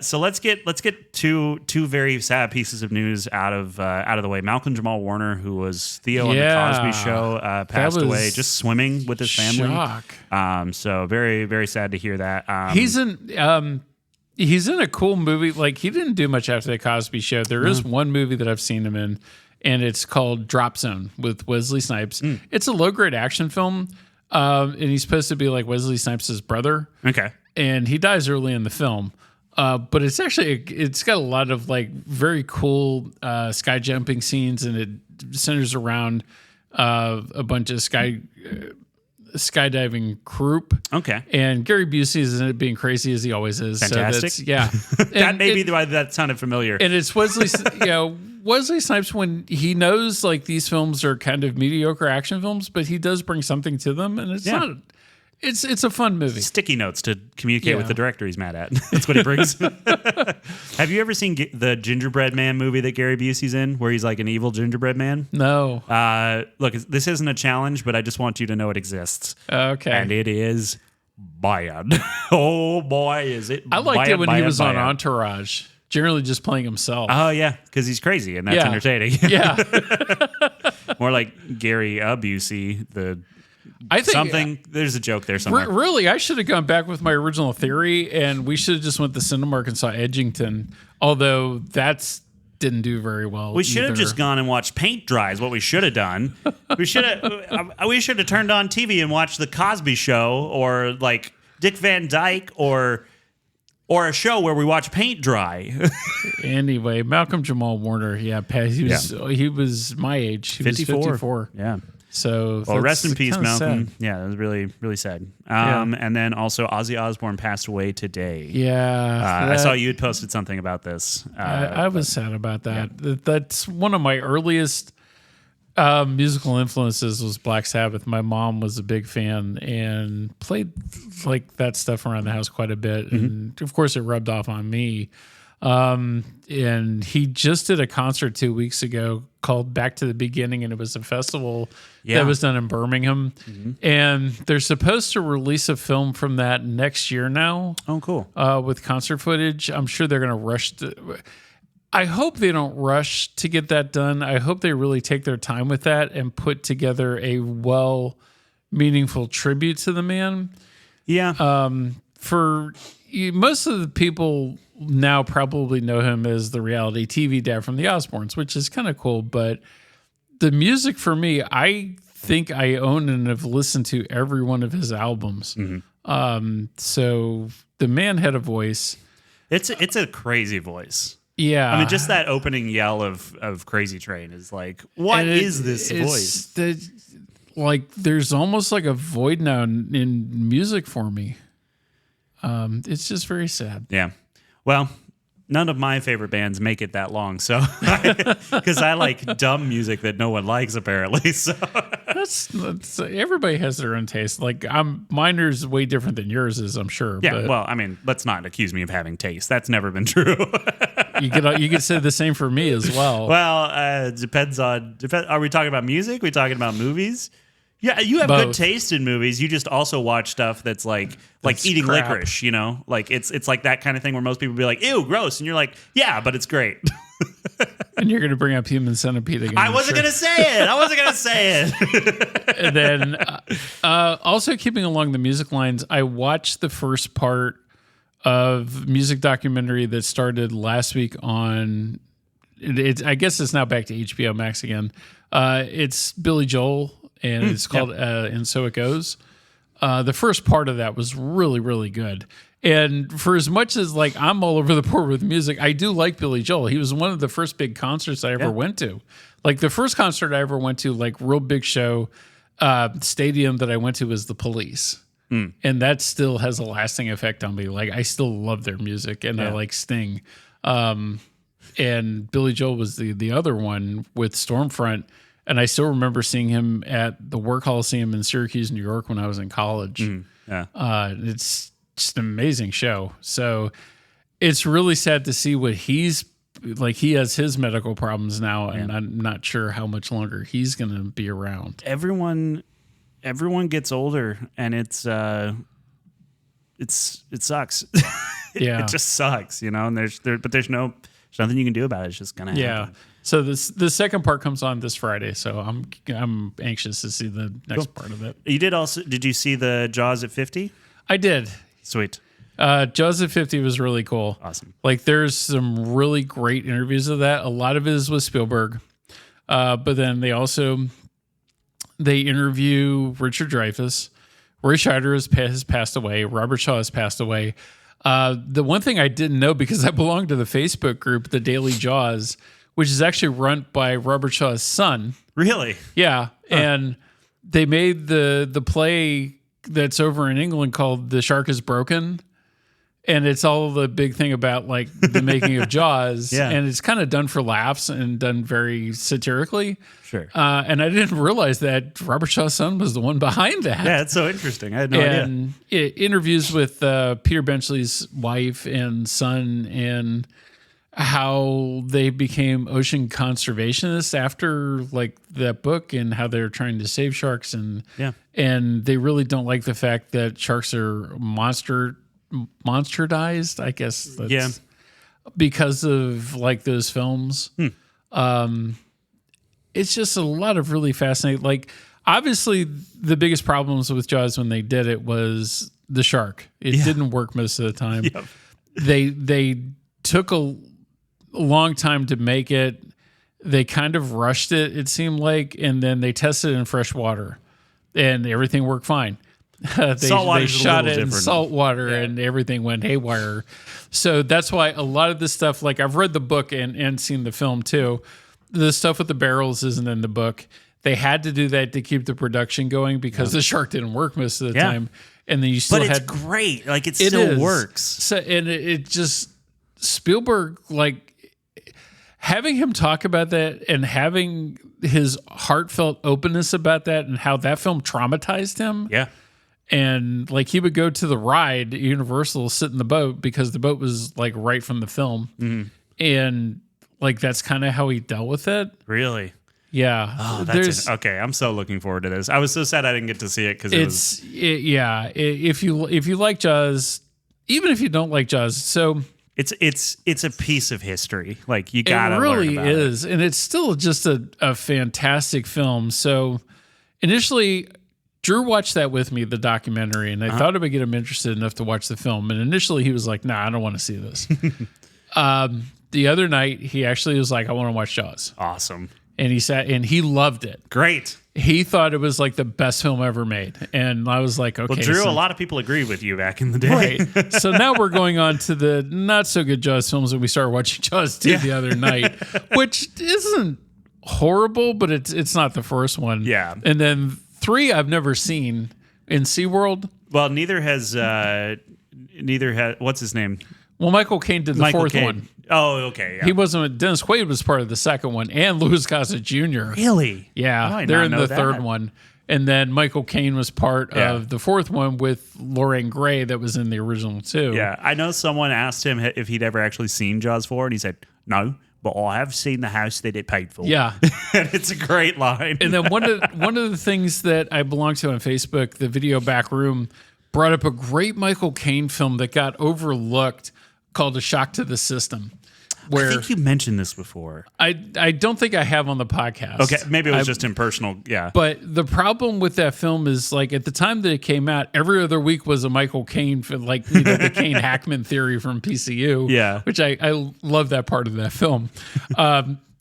So let's get two very sad pieces of news out of the way. Malcolm Jamal Warner, who was Theo on the Cosby Show, passed away just swimming with his family. Shock. So very, very sad to hear that. He's in a cool movie. Like, he didn't do much after the Cosby Show. There is one movie that I've seen him in, and it's called Drop Zone with Wesley Snipes. It's a low-grade action film, and he's supposed to be like Wesley Snipes' brother. Okay. And he dies early in the film. But it's got a lot of like very cool sky jumping scenes, and it centers around a bunch of skydiving group. Okay. And Gary Busey is in it being crazy as he always is. Fantastic. So that's, that may be why that sounded familiar. And it's Wesley, Wesley Snipes, when he knows like these films are kind of mediocre action films, but he does bring something to them, and it's a fun movie. Sticky notes to communicate with the director he's mad at. That's what he brings. Have you ever seen the Gingerbread Man movie that Gary Busey's in, where he's like an evil gingerbread man? No. Look, this isn't a challenge, but I just want you to know it exists. Okay. And it is bad. Oh boy, is it! I liked it when he was on Entourage, generally just playing himself. Oh yeah, because he's crazy and that's entertaining. Yeah. More like Gary Busey, I think there's a joke there somewhere. Really, I should have gone back with my original theory, and we should have just went to Cinemark and saw Edgington. Although didn't do very well. We should have just gone and watched paint dry. Is what we should have done. We should have turned on TV and watched the Cosby Show or like Dick Van Dyke or a show where we watch paint dry. Anyway, Malcolm Jamal Warner, he was my age. He 54. was 54. Yeah. So rest in peace, Malcolm. Sad. Yeah, that was really, really sad. And then also Ozzy Osbourne passed away today. Yeah. I saw you had posted something about this. I was sad about that. Yeah. That's one of my earliest musical influences was Black Sabbath. My mom was a big fan and played like that stuff around the house quite a bit. Mm-hmm. And of course it rubbed off on me. And he just did a concert 2 weeks ago called Back to the Beginning, and it was a festival that was done in Birmingham. Mm-hmm. And they're supposed to release a film from that next year now. Oh, cool. With concert footage. I'm sure they're going to rush I hope they don't rush to get that done. I hope they really take their time with that and put together a meaningful tribute to the man. Yeah. For most of the people now probably know him as the reality TV dad from the Osbournes, which is kind of cool. But the music for me, I think I own and have listened to every one of his albums. Mm-hmm. So the man had a voice. It's a crazy voice. Yeah. I mean, just that opening yell of Crazy Train is like, what is this voice? There's almost like a void now in music for me. It's just very sad. Yeah. Well, none of my favorite bands make it that long, so because I like dumb music that no one likes, apparently. So that's everybody has their own taste. Like mine is way different than yours is, I'm sure. Yeah. But well, I mean, let's not accuse me of having taste. That's never been true. you could say the same for me as well. Well, depends. Are we talking about music? Are we talking about movies? Yeah, you have good taste in movies. You just also watch stuff that's like eating crap. licorice, you know? Like it's like that kind of thing where most people be like, ew, gross. And you're like, yeah, but it's great. And you're going to bring up Human Centipede again. I wasn't going to say it. And then also keeping along the music lines, I watched the first part of music documentary that started last week on, I guess it's now back to HBO Max again. It's Billy Joel. And it's called And So It Goes. The first part of that was really, really good. And for as much as like I'm all over the board with music, I do like Billy Joel. He was one of the first big concerts I ever went to. Like the first concert I ever went to, like real big show, stadium that I went to was the Police. And that still has a lasting effect on me. Like I still love their music, and I like Sting. And Billy Joel was the other one with Stormfront. And I still remember seeing him at the War Coliseum in Syracuse, New York when I was in college. It's just an amazing show. So it's really sad to see what he's like. He has his medical problems now, and I'm not sure how much longer he's going to be around. Everyone gets older, and it sucks. It just sucks, And there's nothing you can do about it. It's just gonna happen. Yeah. So the second part comes on this Friday, so I'm anxious to see the next part of it. Did you see the Jaws at 50? I did. Sweet. Jaws at 50 was really cool. Awesome. Like there's some really great interviews of that. A lot of it is with Spielberg. But then they interview Richard Dreyfuss. Roy Scheider has passed away. Robert Shaw has passed away. The one thing I didn't know, because I belong to the Facebook group, The Daily Jaws, which is actually run by Robert Shaw's son. Really? Yeah. Huh. And they made the play that's over in England called The Shark is Broken. And it's all the big thing about like the making of Jaws. And it's kind of done for laughs and done very satirically. Sure. And I didn't realize that Robert Shaw's son was the one behind that. Yeah, it's so interesting. I had no idea. And interviews with Peter Benchley's wife and son, and how they became ocean conservationists after like that book, and how they're trying to save sharks, and they really don't like the fact that sharks are monsterized, I guess. That's because of like those films. It's just a lot of really fascinating. Like obviously the biggest problems with Jaws when they did it was the shark. It didn't work most of the time. They took a long time to make it. They kind of rushed it, it seemed like, and then they tested it in fresh water and everything worked fine. They shot it in salt water and everything went haywire. So that's why a lot of this stuff, like I've read the book and seen the film too. The stuff with the barrels isn't in the book. They had to do that to keep the production going because the shark didn't work most of the time. And then you still it's great. Like it still works. So, and it just, Spielberg, like having him talk about that and having his heartfelt openness about that and how that film traumatized him. Yeah. And like he would go to the ride at Universal, sit in the boat because the boat was like right from the film. And like that's kind of how he dealt with it. Really? Yeah. Oh, okay. I'm so looking forward to this. I was so sad I didn't get to see it because if you like Jaws, even if you don't like Jaws, so it's a piece of history. Like you gotta. It really learn about is, and it's still just a fantastic film. So initially, Drew watched that with me, the documentary, and I thought it would get him interested enough to watch the film. And initially, he was like, "Nah, I don't want to see this." The other night, he actually was like, "I want to watch Jaws." Awesome. And he sat and he loved it. Great. He thought it was like the best film ever made. And I was like, okay. Well, Drew, a lot of people agreed with you back in the day. Right. So now we're going on to the not so good Jaws films, and we started watching Jaws 2 the other night, which isn't horrible, but it's not the first one. Yeah. And then 3 I've never seen in SeaWorld. Well, neither has what's his name? Well, Michael Caine did the fourth one. Oh, okay. Yeah. He wasn't. Dennis Quaid was part of the second one, and Louis Gossett Jr. Really? Yeah, they're in the third one. And then Michael Caine was part of the fourth one with Lorraine Gray that was in the original too. Yeah, I know someone asked him if he'd ever actually seen Jaws 4, and he said, no, but I have seen the house that it paid for. Yeah. And it's a great line. And then one of the things that I belong to on Facebook, the Video Back Room, brought up a great Michael Caine film that got overlooked called A Shock to the System. Where I think you mentioned this before. I don't think I have on the podcast. Okay, maybe it was just impersonal. Yeah. But the problem with that film is, like, at the time that it came out, every other week was a Michael Caine, like, the Caine Hackman theory from PCU. Yeah. Which I love that part of that film.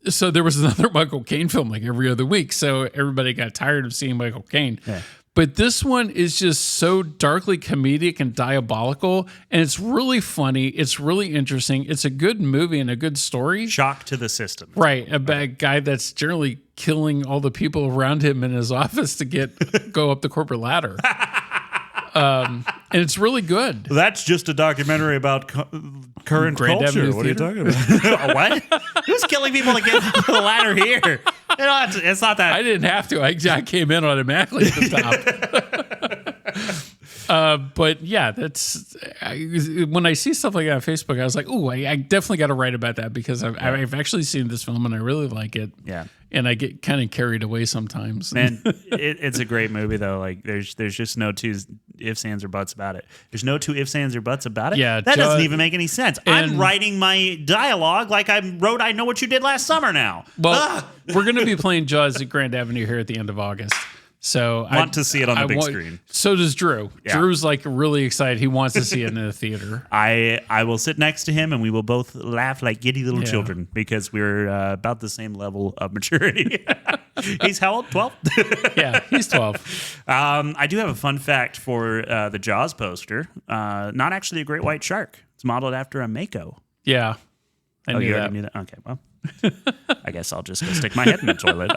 So there was another Michael Caine film like every other week. So everybody got tired of seeing Michael Caine. Yeah. But this one is just so darkly comedic and diabolical, and it's really funny. It's really interesting. It's a good movie and a good story. Shock to the system. Right. A bad guy that's generally killing all the people around him in his office to go up the corporate ladder. And it's really good. That's just a documentary about current Grand culture. Avenue What are you Theater? talking about? What? Who's killing people to get up the ladder here? It's not that. I didn't have to. I came in automatically at the top. But yeah, when I see stuff like that on Facebook, I was like, "Ooh, I definitely got to write about that because I've actually seen this film and I really like it." Yeah, and I get kind of carried away sometimes. Man, it's a great movie though. Like, there's just no two ifs, ands, or buts about it. There's no two ifs, ands, or buts about it. Yeah, that doesn't even make any sense. I'm writing my dialogue like I wrote "I Know What You Did Last Summer" now. Well, we're going to be playing Jaws at Grand Avenue here at the end of August. So I want to see it on the big screen. So does Drew. Yeah. Drew's like really excited. He wants to see it in the theater. I will sit next to him and we will both laugh like giddy little children because we're about the same level of maturity. He's how old? 12? Yeah, he's 12. I do have a fun fact for the Jaws poster. Not actually a great white shark. It's modeled after a mako. Yeah, I knew you that. already knew that? Okay, well, I guess I'll just go stick my head in the toilet.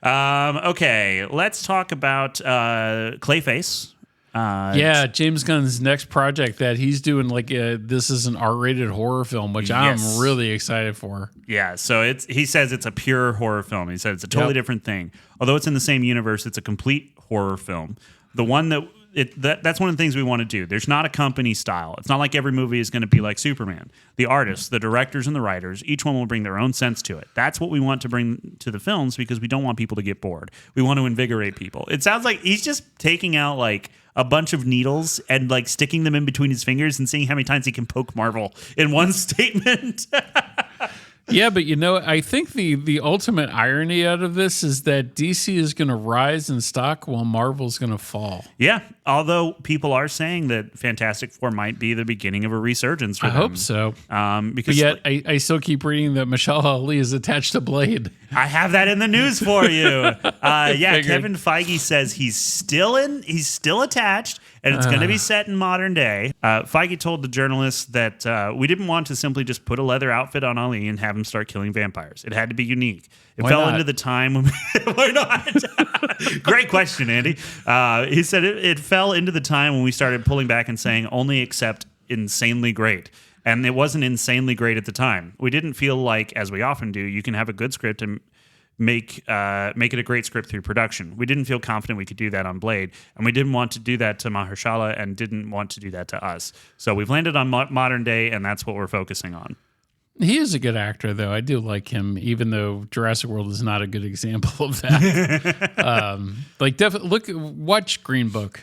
Okay, let's talk about Clayface. Yeah, James Gunn's next project that he's doing, this is an R-rated horror film, which I'm really excited for. Yeah, so he says it's a pure horror film. He said it's a totally different thing. Although it's in the same universe, it's a complete horror film. The one that's one of the things we want to do. There's not a company style. It's not like every movie is going to be like Superman. The artists, the directors, and the writers, each one will bring their own sense to it. That's what we want to bring to the films because we don't want people to get bored. We want to invigorate people. It sounds like he's just taking out like a bunch of needles and like sticking them in between his fingers and seeing how many times he can poke Marvel in one statement. Yeah, but I think the ultimate irony out of this is that DC is going to rise in stock while Marvel's going to fall. Yeah, although people are saying that Fantastic Four might be the beginning of a resurgence for them. I hope so. Because but yet, I still keep reading that Michelle Ali is attached to Blade. I have that in the news for you. Kevin Feige says he's still attached, and it's going to be set in modern day. Feige told the journalists that we didn't want to simply just put a leather outfit on Ali and have him start killing vampires. It had to be unique. It fell into the time when why not? Great question, Andy. He said it fell into the time when we started pulling back and saying only accept insanely great. And it wasn't insanely great at the time. We didn't feel like, as we often do, you can have a good script and make it a great script through production. We didn't feel confident we could do that on Blade, and we didn't want to do that to Mahershala and didn't want to do that to us. So we've landed on modern day, and that's what we're focusing on. He is a good actor, though. I do like him, even though Jurassic World is not a good example of that. Definitely watch Green Book.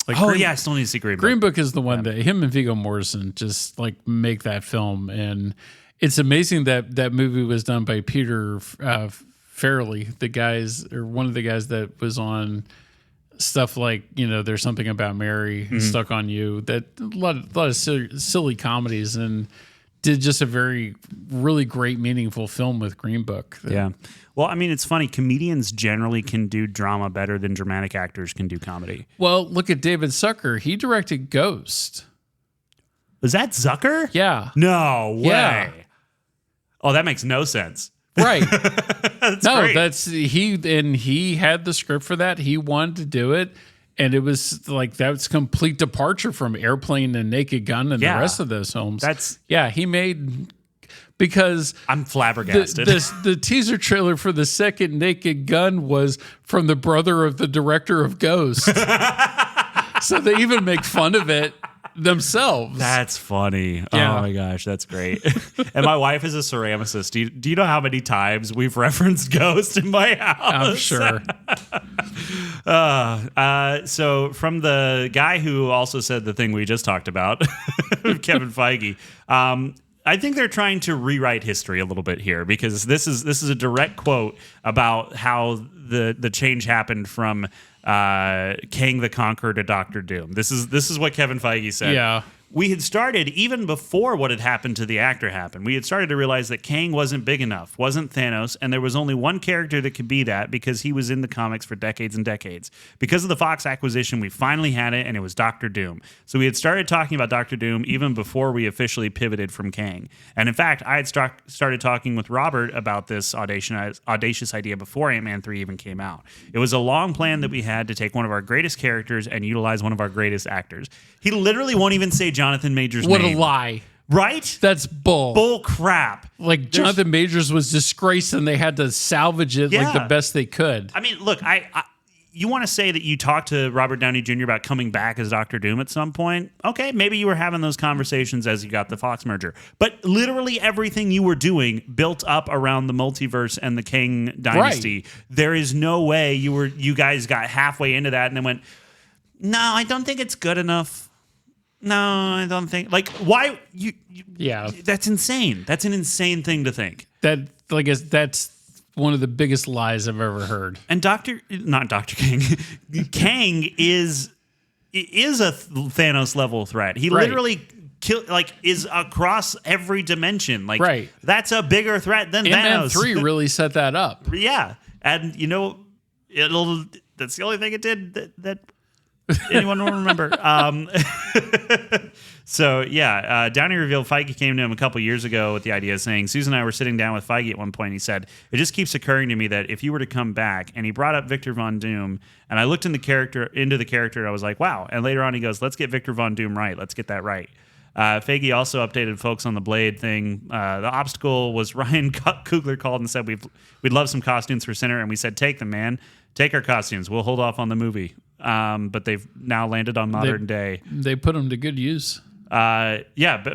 I still need to see Green Book. Green Book is the one that him and Viggo Mortensen just make that film, and it's amazing that that movie was done by Peter Farrelly, one of the guys that was on stuff like There's Something About Mary, Stuck on You, that a lot of silly comedies, and did just a really great, meaningful film with Green Book. Yeah. Well, I mean, it's funny. Comedians generally can do drama better than dramatic actors can do comedy. Well, look at David Zucker. He directed Ghost. Was that Zucker? Yeah. No way. Yeah. Oh, that makes no sense. Right. Great. He had the script for that. He wanted to do it. And it was that's complete departure from Airplane and Naked Gun and the rest of those films. He made, because I'm flabbergasted. The teaser trailer for the second Naked Gun was from the brother of the director of Ghost. So they even make fun of it themselves. That's funny. Yeah. Oh my gosh, that's great. And my wife is a ceramicist. Do you know how many times we've referenced Ghost in my house? I'm sure. So from the guy who also said the thing we just talked about, Kevin Feige, I think they're trying to rewrite history a little bit here, because this is a direct quote about how the change happened from Kang the Conqueror to Doctor Doom. This is what Kevin Feige said. Yeah. we had started, even before what had happened to the actor happened, we had started to realize that Kang wasn't big enough, wasn't Thanos, and there was only one character that could be that because he was in the comics for decades and decades. Because of the Fox acquisition, we finally had it, and it was Doctor Doom. So we had started talking about Doctor Doom even before we officially pivoted from Kang. And in fact, I had started talking with Robert about this audacious idea before Ant-Man 3 even came out. It was a long plan that we had to take one of our greatest characters and utilize one of our greatest actors. He literally won't even say Jonathan Majors' name. What a lie. Right? That's bull crap. Like, Jonathan Majors was disgraced and they had to salvage it like the best they could. I mean, look, you want to say that you talked to Robert Downey Jr. about coming back as Doctor Doom at some point? Okay, maybe you were having those conversations as you got the Fox merger. But literally everything you were doing built up around the multiverse and the Kang dynasty. Right. There is no way you guys got halfway into that and then went, no, I don't think it's good enough. No, I don't think. Like, why? Yeah. That's insane. That's an insane thing to think. That's one of the biggest lies I've ever heard. And not Dr. Kang, Kang is a Thanos level threat. He literally is across every dimension. Like, that's a bigger threat than Ant-Man Thanos. 3 really set that up. Yeah. And, that's the only thing it did that anyone will remember. So, Downey revealed Feige came to him a couple years ago with the idea saying, Susan and I were sitting down with Feige at one point. And he said, it just keeps occurring to me that if you were to come back, and he brought up Victor Von Doom, and I looked into the character, and I was like, wow. And later on he goes, let's get Victor Von Doom right. Let's get that right. Feige also updated folks on the Blade thing. The obstacle was Ryan Coogler called and said, we'd love some costumes for Center. And we said, take them, man. Take our costumes. We'll hold off on the movie. But they've now landed on modern day. They put them to good use. But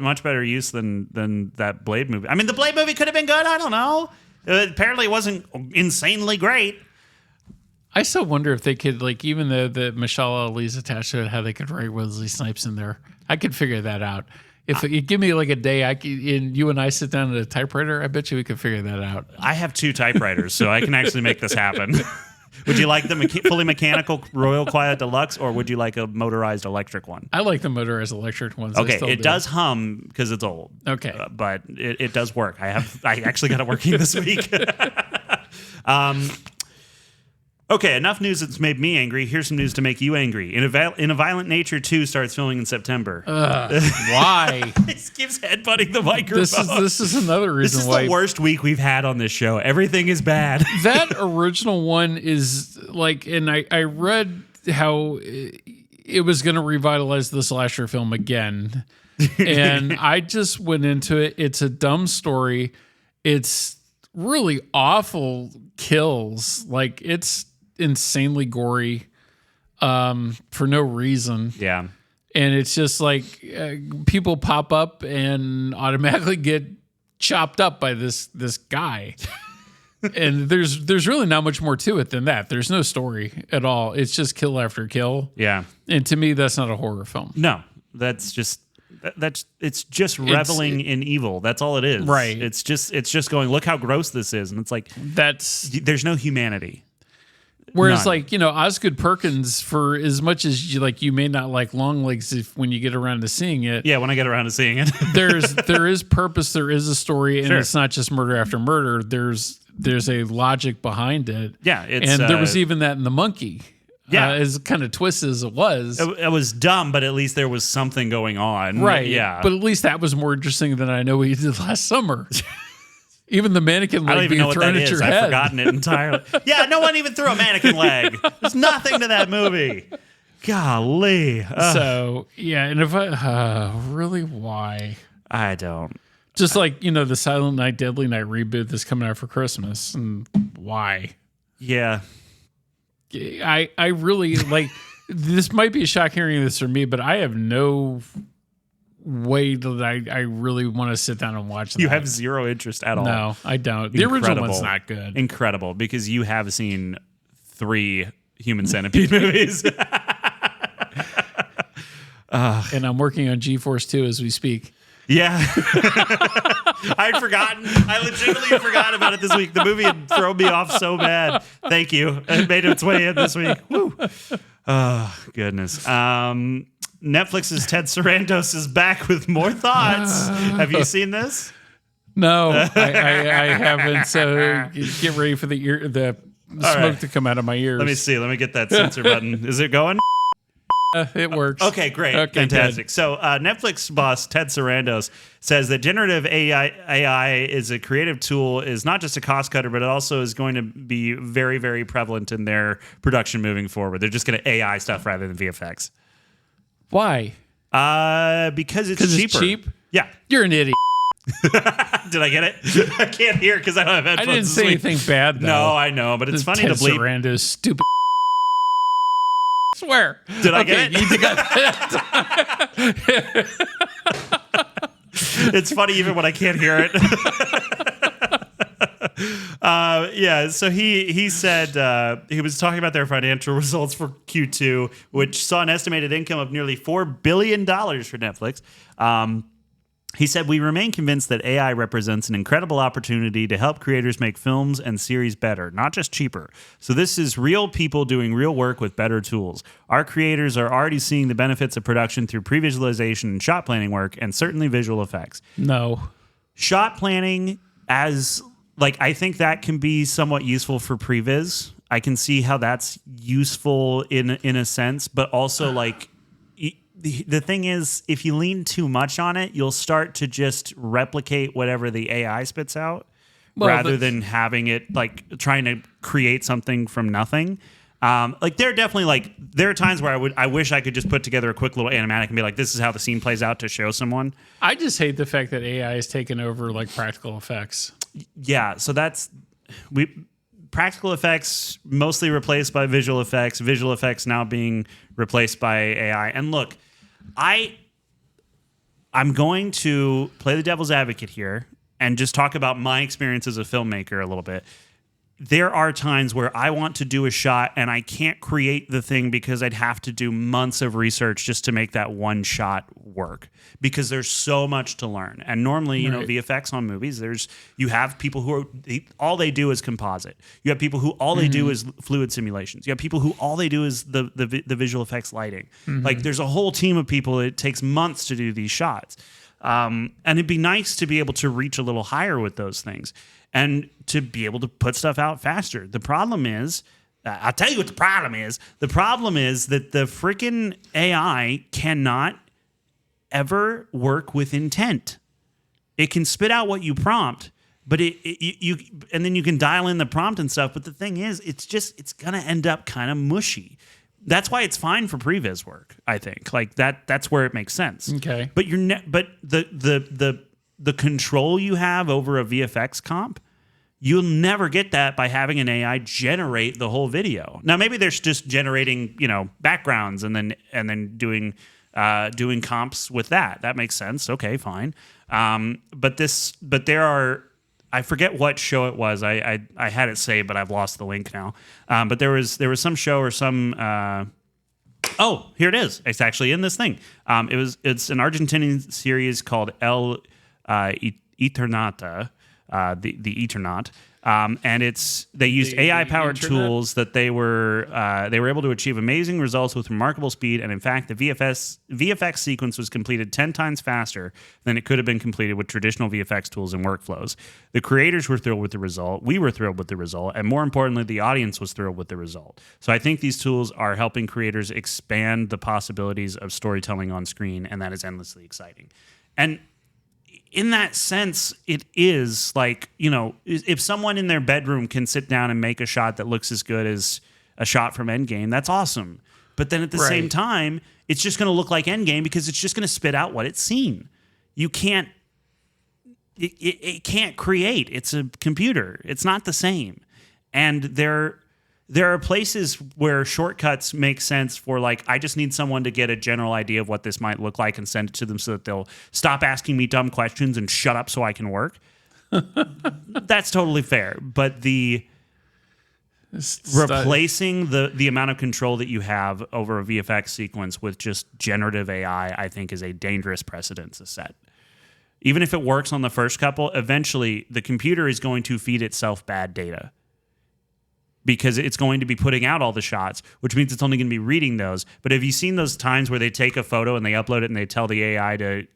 much better use than that Blade movie. I mean, the Blade movie could have been good. I don't know. Apparently, it wasn't insanely great. I still wonder if they could, even though the Michelle Ali's attached to it, how they could write Wesley Snipes in there. I could figure that out. If you give me a day, and you and I sit down at a typewriter, I bet you we could figure that out. I have 2 typewriters, so I can actually make this happen. Would you like the fully mechanical Royal Quiet Deluxe, or would you like a motorized electric one? I like the motorized electric ones. Okay, it does hum because it's old. Okay, but it does work. I actually got it working this week. Okay, enough news that's made me angry. Here's some news to make you angry. In a Violent Nature 2 starts filming in September. Why? He keeps headbutting the microphone. This is another reason why. This is the worst week we've had on this show. Everything is bad. That original one is and I read how it was going to revitalize the slasher film again. And I just went into it. It's a dumb story. It's really awful kills. It's insanely gory for no reason. Yeah. And it's just people pop up and automatically get chopped up by this guy. And there's really not much more to it than that. There's no story at all. It's just kill after kill. Yeah. And to me, that's not a horror film. No, it's just reveling in evil. That's all it is. Right. It's just going, look how gross this is. And it's there's no humanity. Whereas Osgood Perkins, for as much as you may not like long legs when you get around to seeing it. Yeah, when I get around to seeing it. there is purpose, there is a story, and it's not just murder after murder. There's a logic behind it. Yeah. And there was even that in The Monkey. Yeah. As kind of twisted as it was. It was dumb, but at least there was something going on. Right. Yeah. But at least that was more interesting than I know what you did last summer. Even the mannequin leg I don't even know what that is. I've forgotten it entirely. Yeah, no one even threw a mannequin leg. There's nothing to that movie. Golly. So, yeah, and if really, why? I don't. Just the Silent Night, Deadly Night reboot that's coming out for Christmas. And why? Yeah. I really, this might be a shock hearing this from me, but I have no way that I really want to sit down and watch that. You have zero interest at all. No, I don't. The original one's not good. Incredible, because you have seen 3 Human Centipede movies. And I'm working on G-Force 2 as we speak. Yeah. I'd forgotten. I legitimately forgot about it this week. The movie had thrown me off so bad. Thank you. It made its way in this week. Woo. Oh, goodness. Netflix's Ted Sarandos is back with more thoughts. Have you seen this? No, I haven't. So get ready for the smoke to come out of my ears. Let me see. Let me get that censor button. Is it going? It works. Okay, great. Okay, fantastic. Good. So Netflix boss Ted Sarandos says that generative AI is a creative tool, is not just a cost cutter, but it also is going to be very, very prevalent in their production moving forward. They're just going to AI stuff rather than VFX. Why? Because it's cheaper. It's cheap? Yeah. You're an idiot. Did I get it? I can't hear because I don't have headphones. I didn't say anything bad, though. No, I know, but it's funny Ted to bleep. Sarandos, stupid. Swear. Did I get it? You got that. It's funny even when I can't hear it. Yeah, so he said he was talking about their financial results for Q2, which saw an estimated income of nearly $4 billion for Netflix. He said, "We remain convinced that AI represents an incredible opportunity to help creators make films and series better, not just cheaper. So this is real people doing real work with better tools. Our creators are already seeing the benefits of production through pre-visualization and shot planning work, and certainly visual effects." No. Shot planning, I think that can be somewhat useful for previs. I can see how that's useful in a sense, but also the thing is, if you lean too much on it, you'll start to just replicate whatever the AI spits out, rather than having it trying to create something from nothing. There are definitely there are times where I wish I could just put together a quick little animatic and be like, this is how the scene plays out to show someone. I just hate the fact that AI has taken over practical effects. Yeah, so practical effects mostly replaced by visual effects now being replaced by AI. And look, I'm going to play the devil's advocate here and just talk about my experience as a filmmaker a little bit. There are times where I want to do a shot and I can't create the thing because I'd have to do months of research just to make that one shot work, because there's so much to learn. And normally, VFX on movies, you have people who all they do is composite. You have people who all they do is fluid simulations. You have people who all they do is the visual effects lighting. There's a whole team of people. It takes months to do these shots. And it'd be nice to be able to reach a little higher with those things and to be able to put stuff out faster. The problem is, I'll tell you what the problem is. The problem is that the freaking AI cannot ever work with intent. It can spit out what you prompt, but you and then you can dial in the prompt and stuff. But the thing is, it's gonna end up kind of mushy. That's why it's fine for previs work, I think. That's where it makes sense. Okay. But but the control you have over a VFX comp, you'll never get that by having an AI generate the whole video. Now maybe they're just generating, backgrounds and then doing comps with that. That makes sense. Okay, fine. But there are, I forget what show it was. I had it saved, but I've lost the link now. But there was some show or some. Oh, here it is. It's actually in this thing. It's an Argentinian series called El Eternata, the Eternaut. And they used AI-powered tools that they were able to achieve amazing results with remarkable speed. And in fact, the VFX sequence was completed 10 times faster than it could have been completed with traditional VFX tools and workflows. The creators were thrilled with the result. We were thrilled with the result. And more importantly, the audience was thrilled with the result. So I think these tools are helping creators expand the possibilities of storytelling on screen, and that is endlessly exciting. And in that sense, it is if someone in their bedroom can sit down and make a shot that looks as good as a shot from Endgame, that's awesome. But then at the same time, it's just going to look like Endgame because it's just going to spit out what it's seen. You can't, it can't create. It's a computer. It's not the same. And there are places where shortcuts make sense for I just need someone to get a general idea of what this might look like and send it to them so that they'll stop asking me dumb questions and shut up so I can work. That's totally fair. But replacing the amount of control that you have over a VFX sequence with just generative AI, I think is a dangerous precedent to set. Even if it works on the first couple, eventually the computer is going to feed itself bad data. because it's going to be putting out all the shots, which means it's only going to be reading those. But have you seen those times where they take a photo and they upload it and they tell the AI to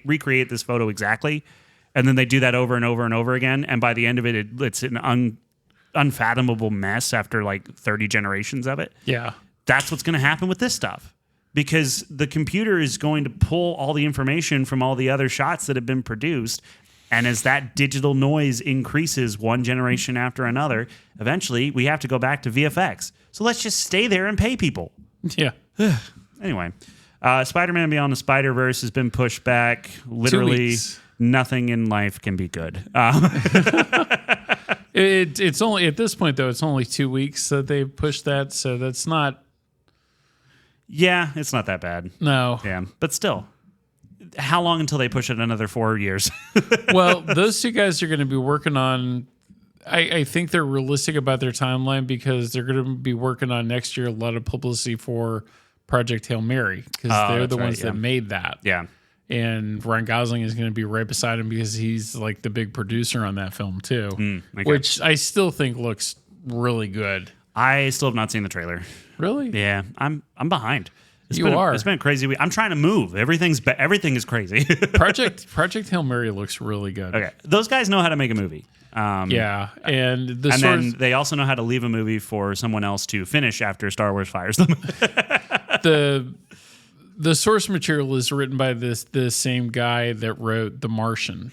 recreate this photo exactly? And then they do that over and over and over again. And by the end of it, it's an unfathomable mess after like 30 generations of it. Yeah. That's what's going to happen with this stuff, because the computer is going to pull all the information from all the other shots that have been produced. And as that digital noise increases one generation after another, eventually we have to go back to VFX. So let's just stay there and pay people. Yeah. Anyway, Spider-Man Beyond the Spider-Verse has been pushed back. Literally nothing in life can be good. It's only, at this point, though, it's only 2 weeks that they've pushed that. So that's not. Yeah, it's not that bad. No. Yeah, but still. How long until they push it another 4 years? Well, those two guys are going to be working on. I think they're realistic about their timeline because they're going to be working on next year a lot of publicity for Project Hail Mary because they're the ones that made that. Yeah. And Ryan Gosling is going to be right beside him because he's like the big producer on that film too, which I still think looks really good. I still have not seen the trailer. Really? Yeah, I'm behind. It's been a crazy week. I'm trying to move. Everything is crazy. Project Hail Mary looks really good. Okay, those guys know how to make a movie. Yeah, and then they also know how to leave a movie for someone else to finish after Star Wars fires them. The source material is written by the same guy that wrote The Martian.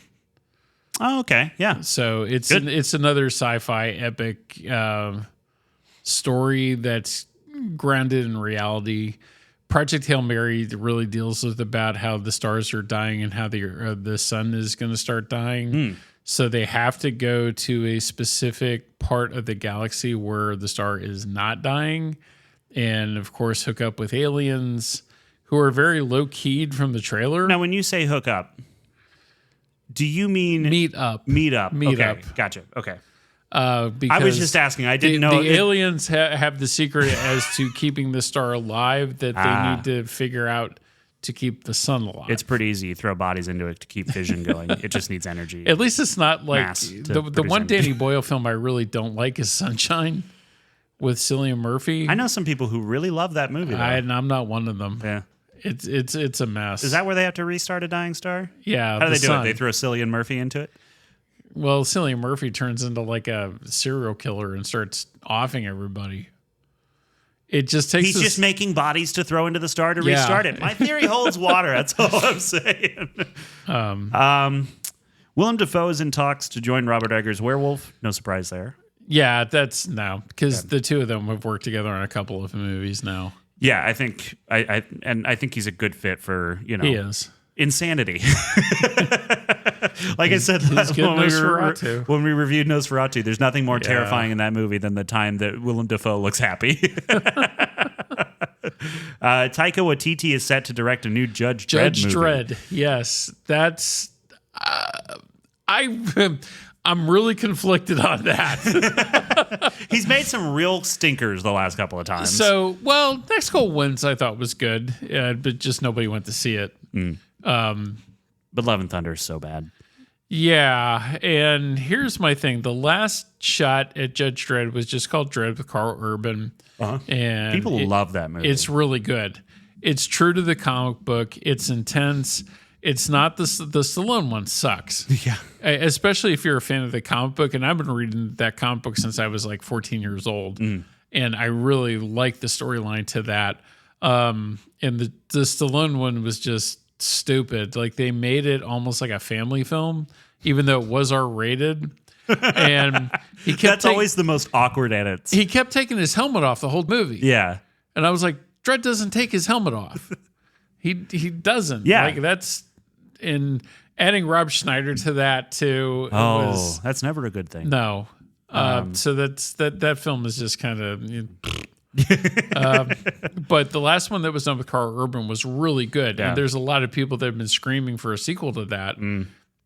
Oh, okay, yeah. So it's another sci-fi epic story that's grounded in reality. Project Hail Mary really deals with about how the stars are dying and how the sun is going to start dying. So they have to go to a specific part of the galaxy where the star is not dying, and of course hook up with aliens who are very low-keyed from the trailer. Now, when you say hook up, do you mean meet up? Meet up. Meet okay. up. Gotcha. Okay. Because I was just asking. I didn't know. The aliens have the secret as to keeping the star alive that they need to figure out to keep the sun alive. It's pretty easy. You throw bodies into it to keep fission going. It just needs energy. At least it's not like the one Danny Boyle film I really don't like is Sunshine with Cillian Murphy. I know some people who really love that movie. I'm not one of them. Yeah. It's a mess. Is that where they have to restart a dying star? Yeah. How do they do it? They throw Cillian Murphy into it? Well, Cillian Murphy turns into like a serial killer and starts offing everybody. It just takes. He's just making bodies to throw into the star to restart it. My theory holds water. That's all I'm saying. Willem Dafoe is in talks to join Robert Eggers' Werewolf. No surprise there. Yeah, that's because the two of them have worked together on a couple of movies now. Yeah, I think I think he's a good fit for he is. Insanity. Like I said when we reviewed Nosferatu, there's nothing more terrifying in that movie than the time that Willem Dafoe looks happy. Taika Waititi is set to direct a new Judge Dredd movie. Dredd, yes. That's... I'm really conflicted on that. He's made some real stinkers the last couple of times. So, Next Goal Wins I thought was good, but just nobody went to see it. But Love and Thunder is so bad. Yeah, and here's my thing. The last shot at Judge Dredd was just called Dredd with Carl Urban. And people love that movie. It's really good. It's true to the comic book. It's intense. It's not the Stallone one sucks. Yeah. Especially if you're a fan of the comic book. And I've been reading that comic book since I was like 14 years old. And I really like the storyline to that. And the Stallone one was just stupid. Like they made it almost like a family film, even though it was R-rated. And he kept that's always the most awkward edits. He kept taking his helmet off the whole movie. Yeah. And I was like, Dredd doesn't take his helmet off. He doesn't. Yeah. Like that's in adding Rob Schneider to that too. That's never a good thing. No. So that film is just kind of. But the last one that was done with Carl Urban was really good, and there's a lot of people that have been screaming for a sequel to that.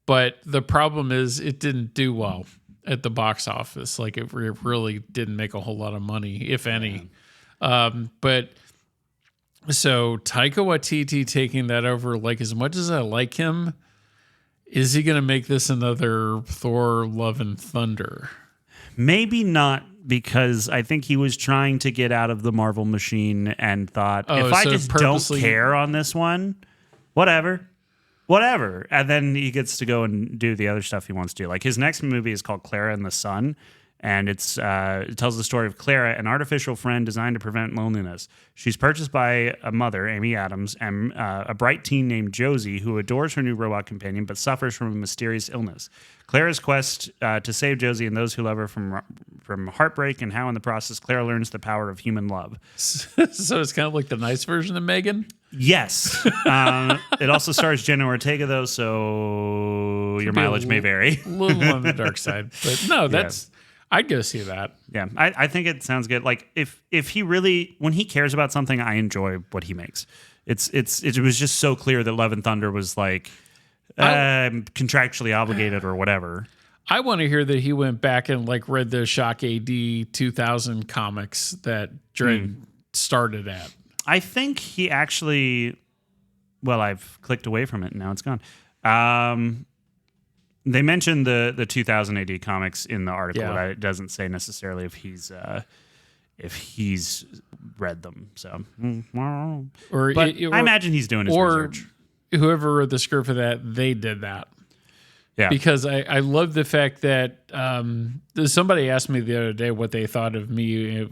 But the problem is, it didn't do well at the box office. Like it really didn't make a whole lot of money, if any. But so Taika Waititi taking that over, like as much as I like him, is he going to make this another Thor: Love and Thunder? Maybe not, because I think he was trying to get out of the Marvel machine and thought, if I just don't care on this one, whatever. And then he gets to go and do the other stuff he wants to do. Like his next movie is called Clara and the Sun. And it tells the story of Clara, an artificial friend designed to prevent loneliness. She's purchased by a mother, Amy Adams, and a bright teen named Josie, who adores her new robot companion but suffers from a mysterious illness. Clara's quest to save Josie and those who love her from heartbreak, and how in the process Clara learns the power of human love. So it's kind of like the nice version of Megan? Yes. It also stars Jenna Ortega, though, so your mileage may vary. A little on the dark side. But no, that's... I'd go see that. Yeah, I think it sounds good. Like if he really, when he cares about something, I enjoy what he makes. It was just so clear that Love and Thunder was like contractually obligated or whatever. I want to hear that he went back and like read the Shock AD 2000 comics that Dredd started at. I think he actually. Well, I've clicked away from it and now it's gone. They mentioned the 2000 AD comics in the article, but it doesn't say necessarily if he's read them. So, I imagine he's doing his research. Whoever wrote the script for that, they did that. Yeah, because I love the fact that somebody asked me the other day what they thought of me,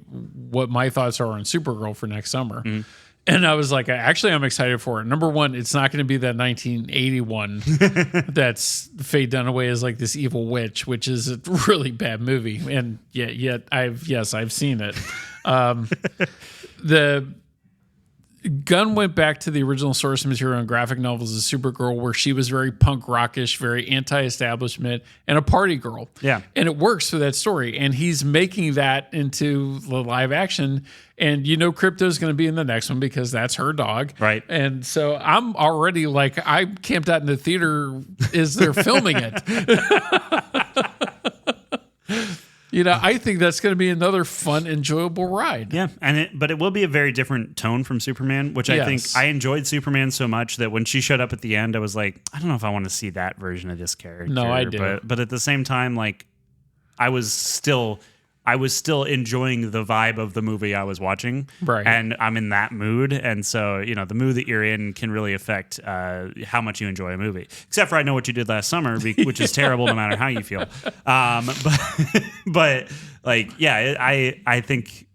what my thoughts are on Supergirl for next summer. Mm-hmm. And I was like, actually, I'm excited for it. Number one, it's not going to be that 1981 that's Faye Dunaway as like this evil witch, which is a really bad movie. And yet I've seen it. The Gunn went back to the original source material and graphic novels of Supergirl, where she was very punk rockish, very anti-establishment, and a party girl. Yeah. And it works for that story. And he's making that into the live action. And Crypto's going to be in the next one because that's her dog. Right. And so I'm already like, I camped out in the theater as they're filming it. I think that's going to be another fun, enjoyable ride. Yeah, but it will be a very different tone from Superman, which I think I enjoyed Superman so much that when she showed up at the end, I was like, I don't know if I want to see that version of this character. No, I do. But at the same time, like, I was still enjoying the vibe of the movie I was watching. Right. And I'm in that mood. And so, the mood that you're in can really affect how much you enjoy a movie. Except for I Know What You Did Last Summer, which is terrible no matter how you feel. But like, yeah, I think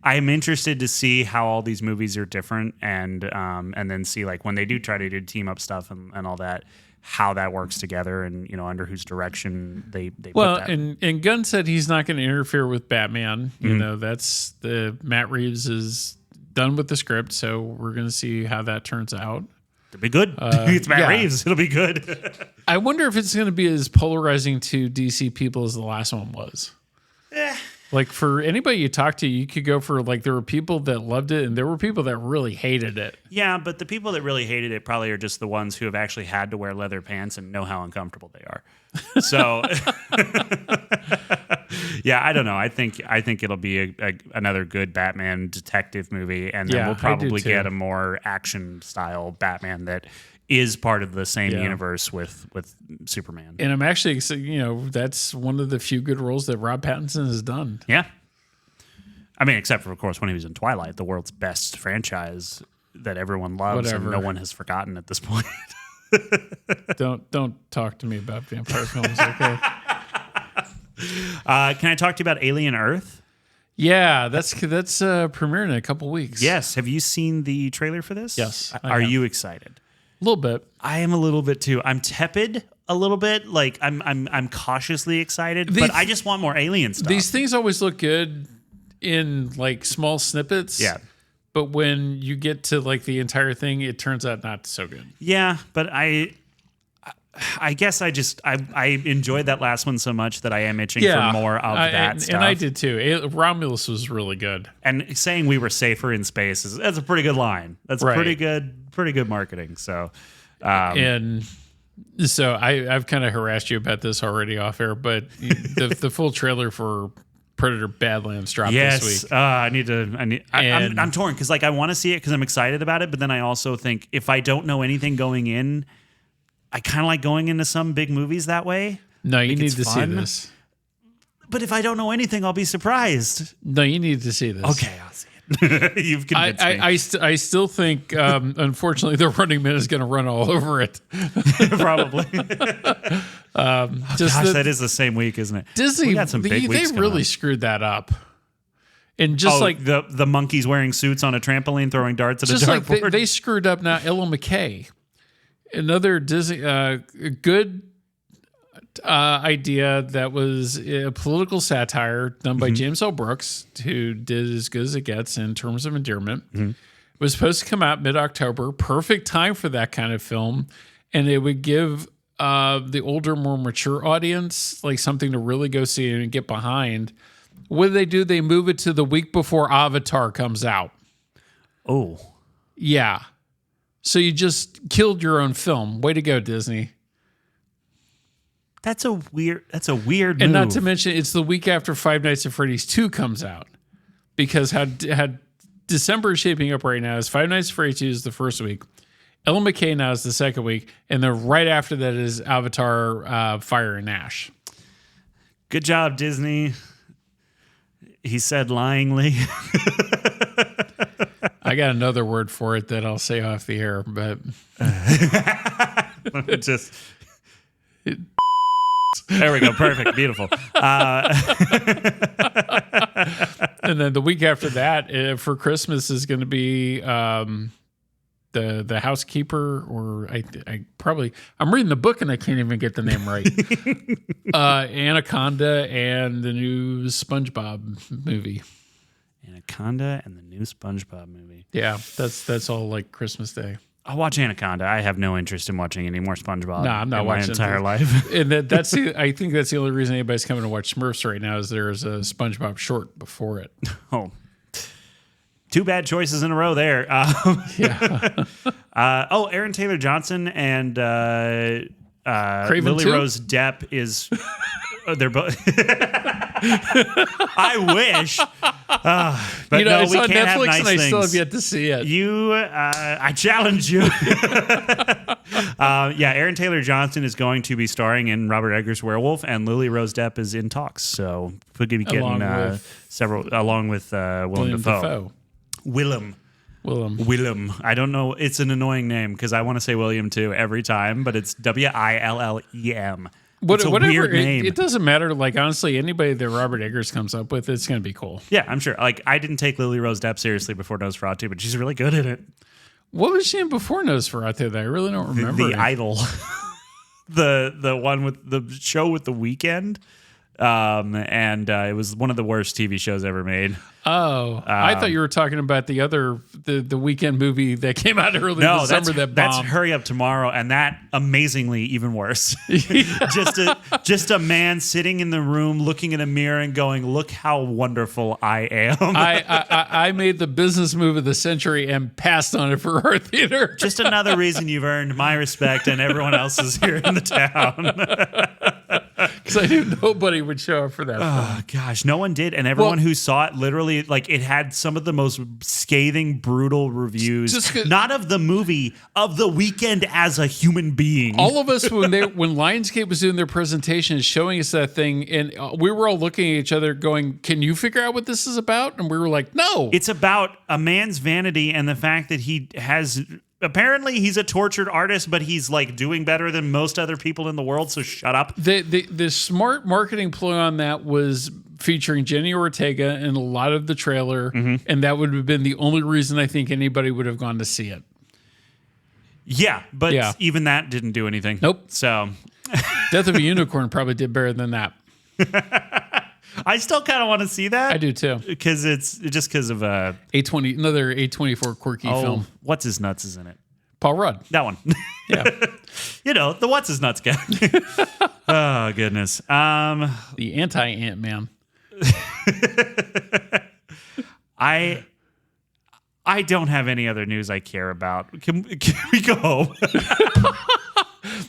I'm interested to see how all these movies are different and then see like when they do try to do team up stuff and all that, how that works together and under whose direction they put that. And Gunn said he's not going to interfere with Batman. That's Matt Reeves is done with the script, so we're going to see how that turns out. It'll be good. It's Matt Reeves. It'll be good. I wonder if it's going to be as polarizing to DC people as the last one was. Like for anybody you talk to, you could go for like there were people that loved it and there were people that really hated it. Yeah, but the people that really hated it probably are just the ones who have actually had to wear leather pants and know how uncomfortable they are. So, yeah, I don't know. I think it'll be another good Batman detective movie, and then we'll probably get a more action style Batman that is part of the same universe with Superman. And I'm actually, that's one of the few good roles that Rob Pattinson has done. Yeah. I mean, except for, of course, when he was in Twilight, the world's best franchise that everyone loves and no one has forgotten at this point. Don't talk to me about vampire films, okay? Can I talk to you about Alien Earth? Yeah, that's premiering in a couple weeks. Yes. Have you seen the trailer for this? Yes. Are you excited? A little bit. I am a little bit too. I'm tepid a little bit. Like I'm cautiously excited, but I just want more alien stuff. These things always look good in like small snippets. Yeah. But when you get to like the entire thing, it turns out not so good. Yeah, but I guess I enjoyed that last one so much that I am itching for more of that stuff. And I did too. Romulus was really good. And saying we were safer in space that's a pretty good line. That's pretty good marketing. So, and so I've kind of harassed you about this already off air, but the full trailer for Predator Badlands dropped this week. I'm torn because like I want to see it because I'm excited about it, but then I also think if I don't know anything going in, I kind of like going into some big movies that way. No, you need to see this. But if I don't know anything, I'll be surprised. No, you need to see this. Okay, I'll see it. You've convinced me. I still think, unfortunately, the Running Man is going to run all over it. Probably. That is the same week, isn't it? Disney, We got some big weeks they coming really up. screwed that up. And just like the monkeys wearing suits on a trampoline throwing darts at a just like dartboard. they screwed up now. Ella McKay, another Disney good idea that was a political satire done by James L. Brooks, who did As Good as It Gets in Terms of Endearment. Was supposed to come out mid-October, perfect time for that kind of film, and it would give the older, more mature audience like something to really go see and get behind. What do? They move it to the week before Avatar comes out. Oh. Yeah. So you just killed your own film. Way to go, Disney. That's a weird move. And not to mention, it's the week after Five Nights at Freddy's 2 comes out. Because how December is shaping up right now is Five Nights at Freddy's 2 is the first week. Ella McKay now is the second week. And then right after that is Avatar Fire and Ash. Good job, Disney. He said lyingly. I got another word for it that I'll say off the air, but just there we go. Perfect. Beautiful. And then the week after that for Christmas is going to be the housekeeper, or I'm reading the book and I can't even get the name right. Anaconda and the new SpongeBob movie. Anaconda and the new SpongeBob movie. Yeah, that's all like Christmas Day. I'll watch Anaconda. I have no interest in watching any more SpongeBob. No, I'm not in watching my entire life. And I think that's the only reason anybody's coming to watch Smurfs right now is there's a SpongeBob short before it. Oh. Two bad choices in a row there. Yeah. Aaron Taylor Johnson and Lily too? Rose Depp is. They're both. I wish. But no, it's we on can't Netflix have nice and I still have things. yet to see it. I challenge you. Aaron Taylor Johnson is going to be starring in Robert Eggers' Werewolf, and Lily Rose Depp is in talks. So we're going to be getting along with Willem Dafoe. Willem. I don't know. It's an annoying name because I want to say William too every time, but it's Willem. It's a weird name. It doesn't matter. Like, honestly, anybody that Robert Eggers comes up with, it's going to be cool. Yeah, I'm sure. Like, I didn't take Lily Rose Depp seriously before Nosferatu, but she's really good at it. What was she in before Nosferatu that I really don't remember? The Idol. the one with the show with The Weeknd. And it was one of the worst TV shows ever made. Oh, I thought you were talking about the other the Weekend movie that came out early this summer that bombed. That's Hurry Up Tomorrow, and that amazingly even worse. just a man sitting in the room looking in a mirror and going, "Look how wonderful I am." I made the business move of the century and passed on it for our theater. Just another reason you've earned my respect and everyone else's here in the town. Because I knew nobody would show up for that. Oh, gosh. No one did. And everyone who saw it literally, like, it had some of the most scathing, brutal reviews. Not of the movie, of The Weeknd as a human being. All of us, when Lionsgate was doing their presentation, showing us that thing, and we were all looking at each other going, can you figure out what this is about? And we were like, no. It's about a man's vanity and the fact that he has... Apparently, he's a tortured artist, but he's like doing better than most other people in the world. So shut up. The smart marketing ploy on that was featuring Jenny Ortega in a lot of the trailer, and that would have been the only reason I think anybody would have gone to see it. Yeah, but even that didn't do anything. Nope. So, Death of a Unicorn probably did better than that. I still kind of want to see that. I do too, because it's just because of another A24 quirky film. What's His Nuts is in it. Paul Rudd. That one. Yeah. The What's His Nuts guy. Oh goodness. The anti-Ant-Man. I don't have any other news I care about. Can we go home?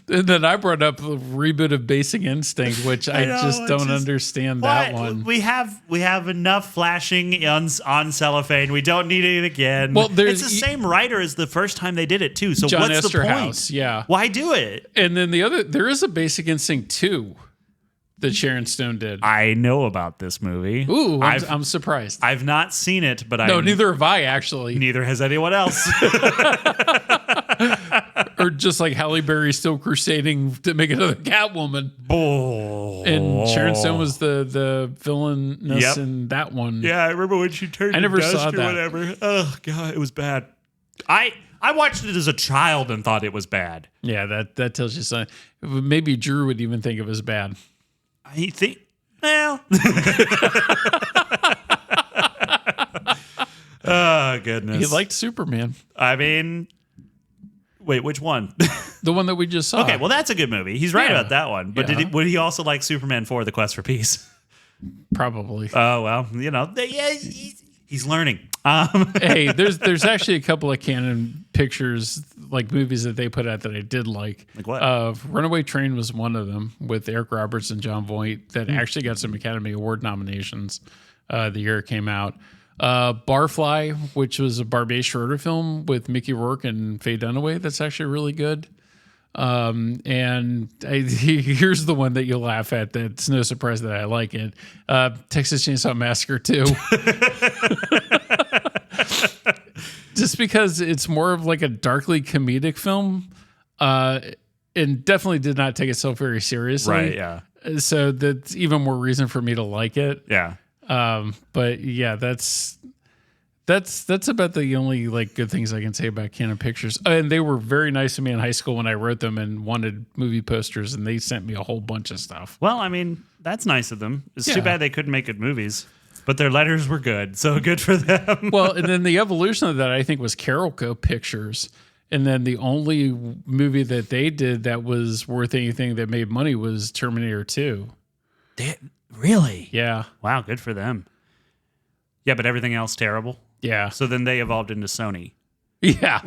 And then I brought up the reboot of Basic Instinct, which I just don't understand that one. We have enough flashing on cellophane. We don't need it again. Well, it's the same writer as the first time they did it too. So John what's the point? Esterhaus, yeah. Why do it? And then there is a Basic Instinct 2 that Sharon Stone did. I know about this movie. Ooh, I'm surprised. I've not seen it, but neither have I, actually. Neither has anyone else. Or just like Halle Berry still crusading to make another Catwoman. Oh. And Sharon Stone was the villainess in that one. Yeah, I remember when she turned I never to dust saw or that. whatever. Oh, God, it was bad. I watched it as a child and thought it was bad. Yeah, that tells you something. Maybe Drew would even think it was bad. I think, well. Oh, goodness. He liked Superman. I mean, wait, which one? The one that we just saw. Okay, well, that's a good movie. He's right Yeah. about that one. But would he also like Superman 4, The Quest for Peace? Probably. Oh, well, he's learning. Hey, there's actually a couple of canon pictures, like movies that they put out that I did like. Like what? Runaway Train was one of them with Eric Roberts and Jon Voight that actually got some Academy Award nominations the year it came out. Barfly, which was a Barbet Schroeder film with Mickey Rourke and Faye Dunaway. That's actually really good. Here's the one that you'll laugh at. That's no surprise that I like it. Texas Chainsaw Massacre 2. Just because it's more of like a darkly comedic film, and definitely did not take itself very seriously. Right, yeah. So that's even more reason for me to like it. Yeah. But yeah, that's about the only like good things I can say about Canon Pictures. And they were very nice to me in high school when I wrote them and wanted movie posters, and they sent me a whole bunch of stuff. Well, I mean, that's nice of them. It's too Yeah. bad they couldn't make good movies, but their letters were good, so good for them. Well, and then the evolution of that, I think, was Carolco Pictures. And then the only movie that they did that was worth anything that made money was Terminator 2. Really? Yeah. Wow, good for them. Yeah, but everything else terrible. Yeah. So then they evolved into Sony. Yeah.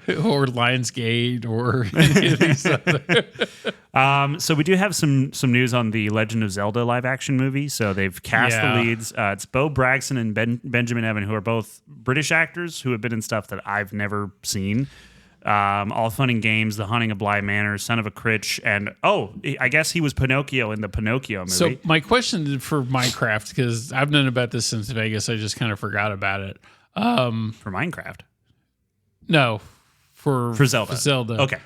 Or Lionsgate or any of these other. So we do have some news on the Legend of Zelda live action movie. So they've cast the leads. It's Bo Braxton and Benjamin Evan, who are both British actors who have been in stuff that I've never seen. All Fun and Games, The Haunting of Bly Manor, Son of a Critch, and I guess he was Pinocchio in the Pinocchio movie. So my question for Minecraft, because I've known about this since Vegas, I just kind of forgot about it. For Minecraft? No, for Zelda. Zelda. Okay.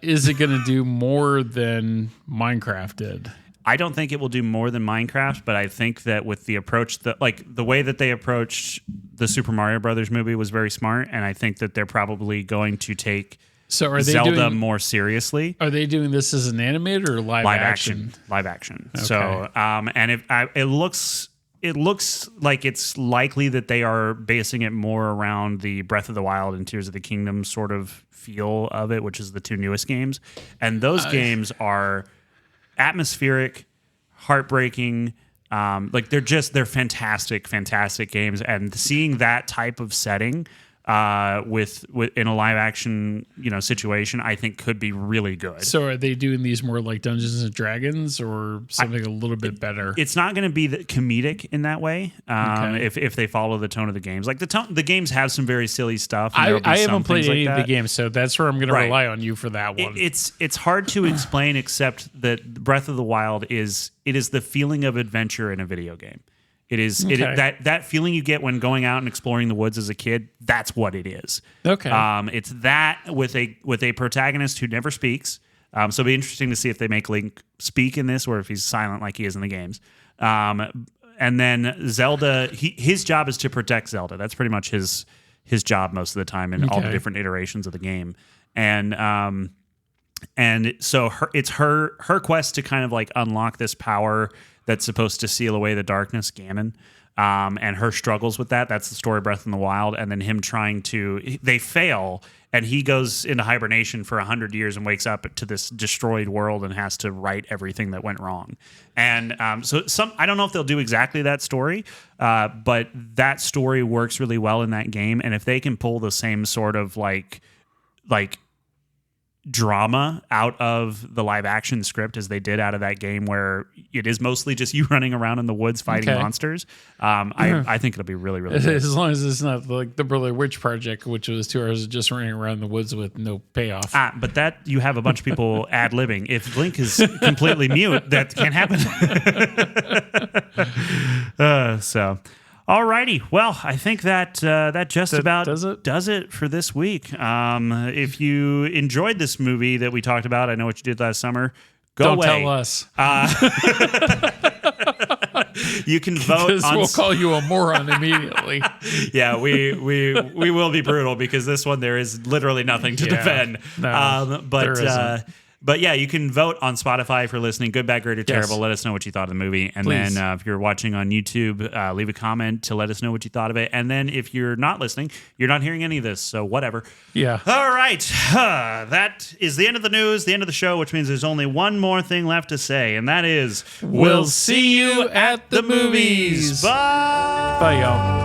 Is it going to do more than Minecraft did? I don't think it will do more than Minecraft, but I think that with the approach the way that they approached the Super Mario Brothers movie was very smart, and I think that they're probably going to take Zelda more seriously. Are they doing this as an animated or live action? Live action. Okay. So, and it looks like it's likely that they are basing it more around the Breath of the Wild and Tears of the Kingdom sort of feel of it, which is the two newest games, and those games are atmospheric, heartbreaking. They're fantastic games, and seeing that type of setting with in a live action situation, I think could be really good. So are they doing these more like Dungeons and Dragons or something a little bit better? It's not going to be comedic in that way. Okay. If they follow the tone of the games, like the games have some very silly stuff. And I haven't played any like of the games, so that's where I'm going to rely on you for that one. It's hard to explain, except that Breath of the Wild is the feeling of adventure in a video game. It is that feeling you get when going out and exploring the woods as a kid. That's what it is. Okay. It's that with a protagonist who never speaks. So it'll be interesting to see if they make Link speak in this or if he's silent like he is in the games. And then Zelda, his job is to protect Zelda. That's pretty much his job most of the time in all the different iterations of the game. And so it's her quest to kind of like unlock this power that's supposed to seal away the darkness, Ganon, and her struggles with that. That's the story of Breath in the Wild. And then him they fail, and he goes into hibernation for 100 years and wakes up to this destroyed world and has to right everything that went wrong. And I don't know if they'll do exactly that story, but that story works really well in that game. And if they can pull the same sort of like drama out of the live action script as they did out of that game, where it is mostly just you running around in the woods fighting monsters. I think it'll be really, really good. As long as it's not like the Blair Witch Project, which was 2 hours of just running around the woods with no payoff. But that you have a bunch of people ad-libbing. If Link is completely mute, that can't happen. Alrighty. Well, I think that just about does it for this week. If you enjoyed this movie that we talked about, I know what you did last summer. Don't tell us. You can vote. Because we'll call you a moron immediately. Yeah, we will be brutal because this one there is literally nothing to defend. No, But yeah, you can vote on Spotify if you're listening. Good, bad, great, or terrible. Let us know what you thought of the movie. And Please. then if you're watching on YouTube, leave a comment to let us know what you thought of it. And then if you're not listening, you're not hearing any of this. So whatever. Yeah. All right. That is the end of the news, the end of the show, which means there's only one more thing left to say. And that is, we'll see you at the movies. Bye. Bye, y'all.